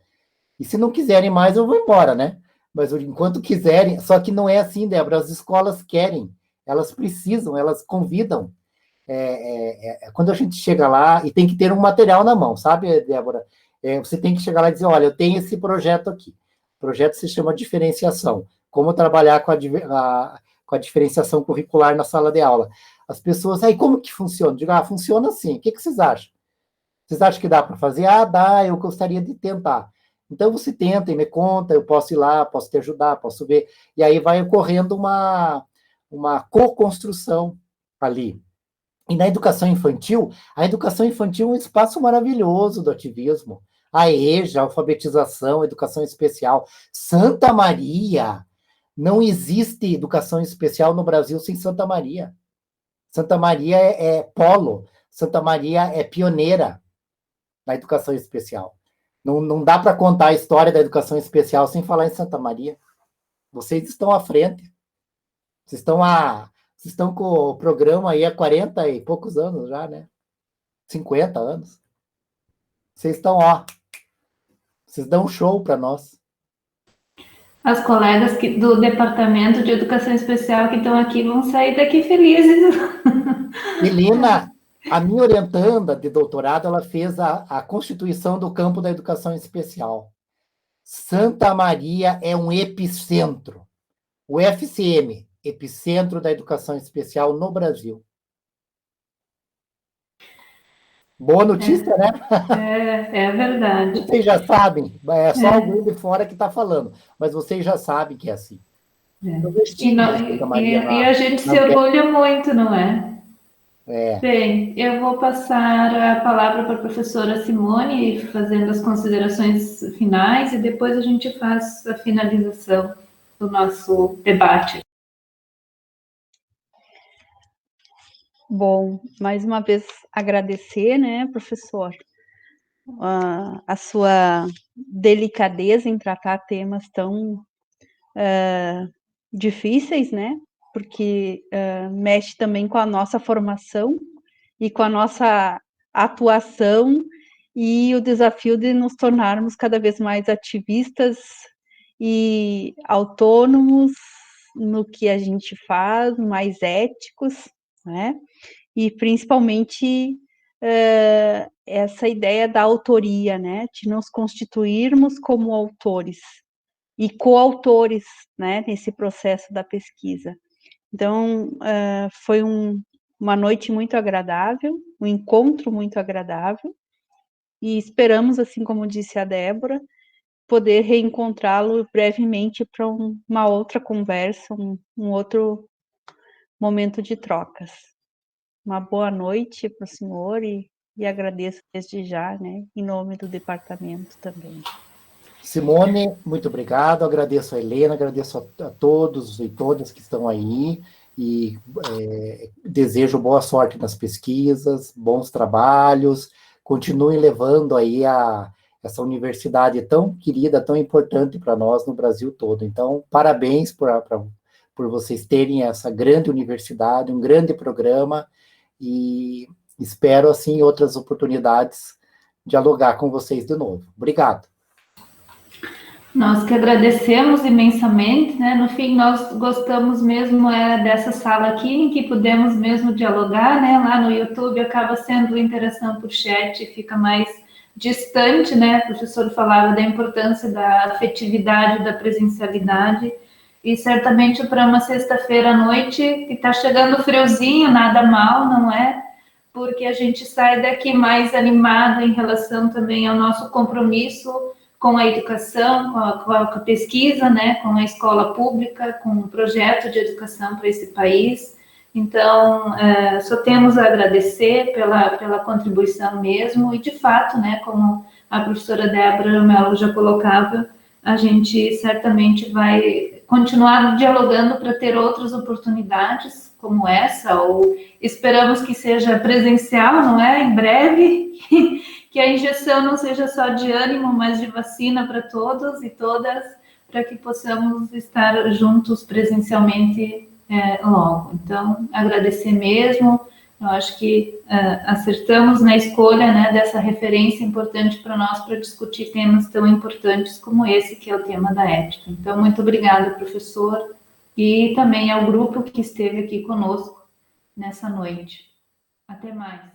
E se não quiserem mais, eu vou embora, né? Mas enquanto quiserem, só que não é assim, Débora, as escolas querem, elas precisam, elas convidam. Quando a gente chega lá, e tem que ter um material na mão, sabe, Débora? Você tem que chegar lá e dizer, olha, eu tenho esse projeto aqui. O projeto se chama diferenciação. Como trabalhar com a diferenciação curricular na sala de aula. As pessoas, como que funciona? Digo, funciona assim. O que vocês acham? Vocês acham que dá para fazer? Dá, eu gostaria de tentar. Então, você tenta e me conta, eu posso ir lá, posso te ajudar, posso ver. E aí vai ocorrendo uma co-construção ali. E na educação infantil, a educação infantil é um espaço maravilhoso do ativismo. A EJA, a alfabetização, a educação especial. Santa Maria, não existe educação especial no Brasil sem Santa Maria. Santa Maria é polo. Santa Maria é pioneira na educação especial. Não dá para contar a história da educação especial sem falar em Santa Maria. Vocês estão à frente. Vocês estão com o programa aí há 40 e poucos anos já, né? 50 anos. Vocês estão, vocês dão um show para nós. As colegas do Departamento de Educação Especial que estão aqui vão sair daqui felizes. Melina, a minha orientanda de doutorado, ela fez a constituição do campo da educação especial. Santa Maria é um epicentro. O FCM, Epicentro da Educação Especial no Brasil. Boa notícia, né? É verdade. Vocês já sabem, é só alguém de fora que está falando, mas vocês já sabem que é assim. E a gente se orgulha muito, não é? Bem, eu vou passar a palavra para a professora Simone, fazendo as considerações finais, e depois a gente faz a finalização do nosso debate. Bom, mais uma vez agradecer, né, professor, a sua delicadeza em tratar temas tão difíceis, né, porque mexe também com a nossa formação e com a nossa atuação e o desafio de nos tornarmos cada vez mais ativistas e autônomos no que a gente faz, mais éticos, né? E principalmente essa ideia da autoria, né? De nos constituirmos como autores e coautores, né? Nesse processo da pesquisa. Então, foi uma noite muito agradável, um encontro muito agradável, e esperamos, assim como disse a Débora, poder reencontrá-lo brevemente para uma outra conversa, um outro momento de trocas. Uma boa noite para o senhor e agradeço desde já, né, em nome do departamento também. Simone, muito obrigado, agradeço a Helena, agradeço a todos e todas que estão aí, e desejo boa sorte nas pesquisas, bons trabalhos, continuem levando aí essa universidade tão querida, tão importante para nós no Brasil todo. Então, parabéns por vocês terem essa grande universidade, um grande programa, e espero, assim, outras oportunidades dialogar com vocês de novo. Obrigado. Nós que agradecemos imensamente, né? No fim, nós gostamos mesmo dessa sala aqui, em que podemos mesmo dialogar, né? Lá no YouTube acaba sendo interação por chat, fica mais distante, né? O professor falava da importância da afetividade, da presencialidade, e certamente para uma sexta-feira à noite, que está chegando friozinho, nada mal, não é? Porque a gente sai daqui mais animado em relação também ao nosso compromisso com a educação, com a pesquisa, né, com a escola pública, com um projeto de educação para esse país. Então, só temos a agradecer pela contribuição mesmo, e de fato, né, como a professora Débora Mello já colocava, a gente certamente vai continuar dialogando para ter outras oportunidades como essa, ou esperamos que seja presencial, não é? Em breve, que a injeção não seja só de ânimo, mas de vacina para todos e todas, para que possamos estar juntos presencialmente logo. Então, agradecer mesmo, eu acho que acertamos na escolha, né, dessa referência importante para nós, para discutir temas tão importantes como esse, que é o tema da ética. Então, muito obrigada, professor, e também ao grupo que esteve aqui conosco nessa noite. Até mais.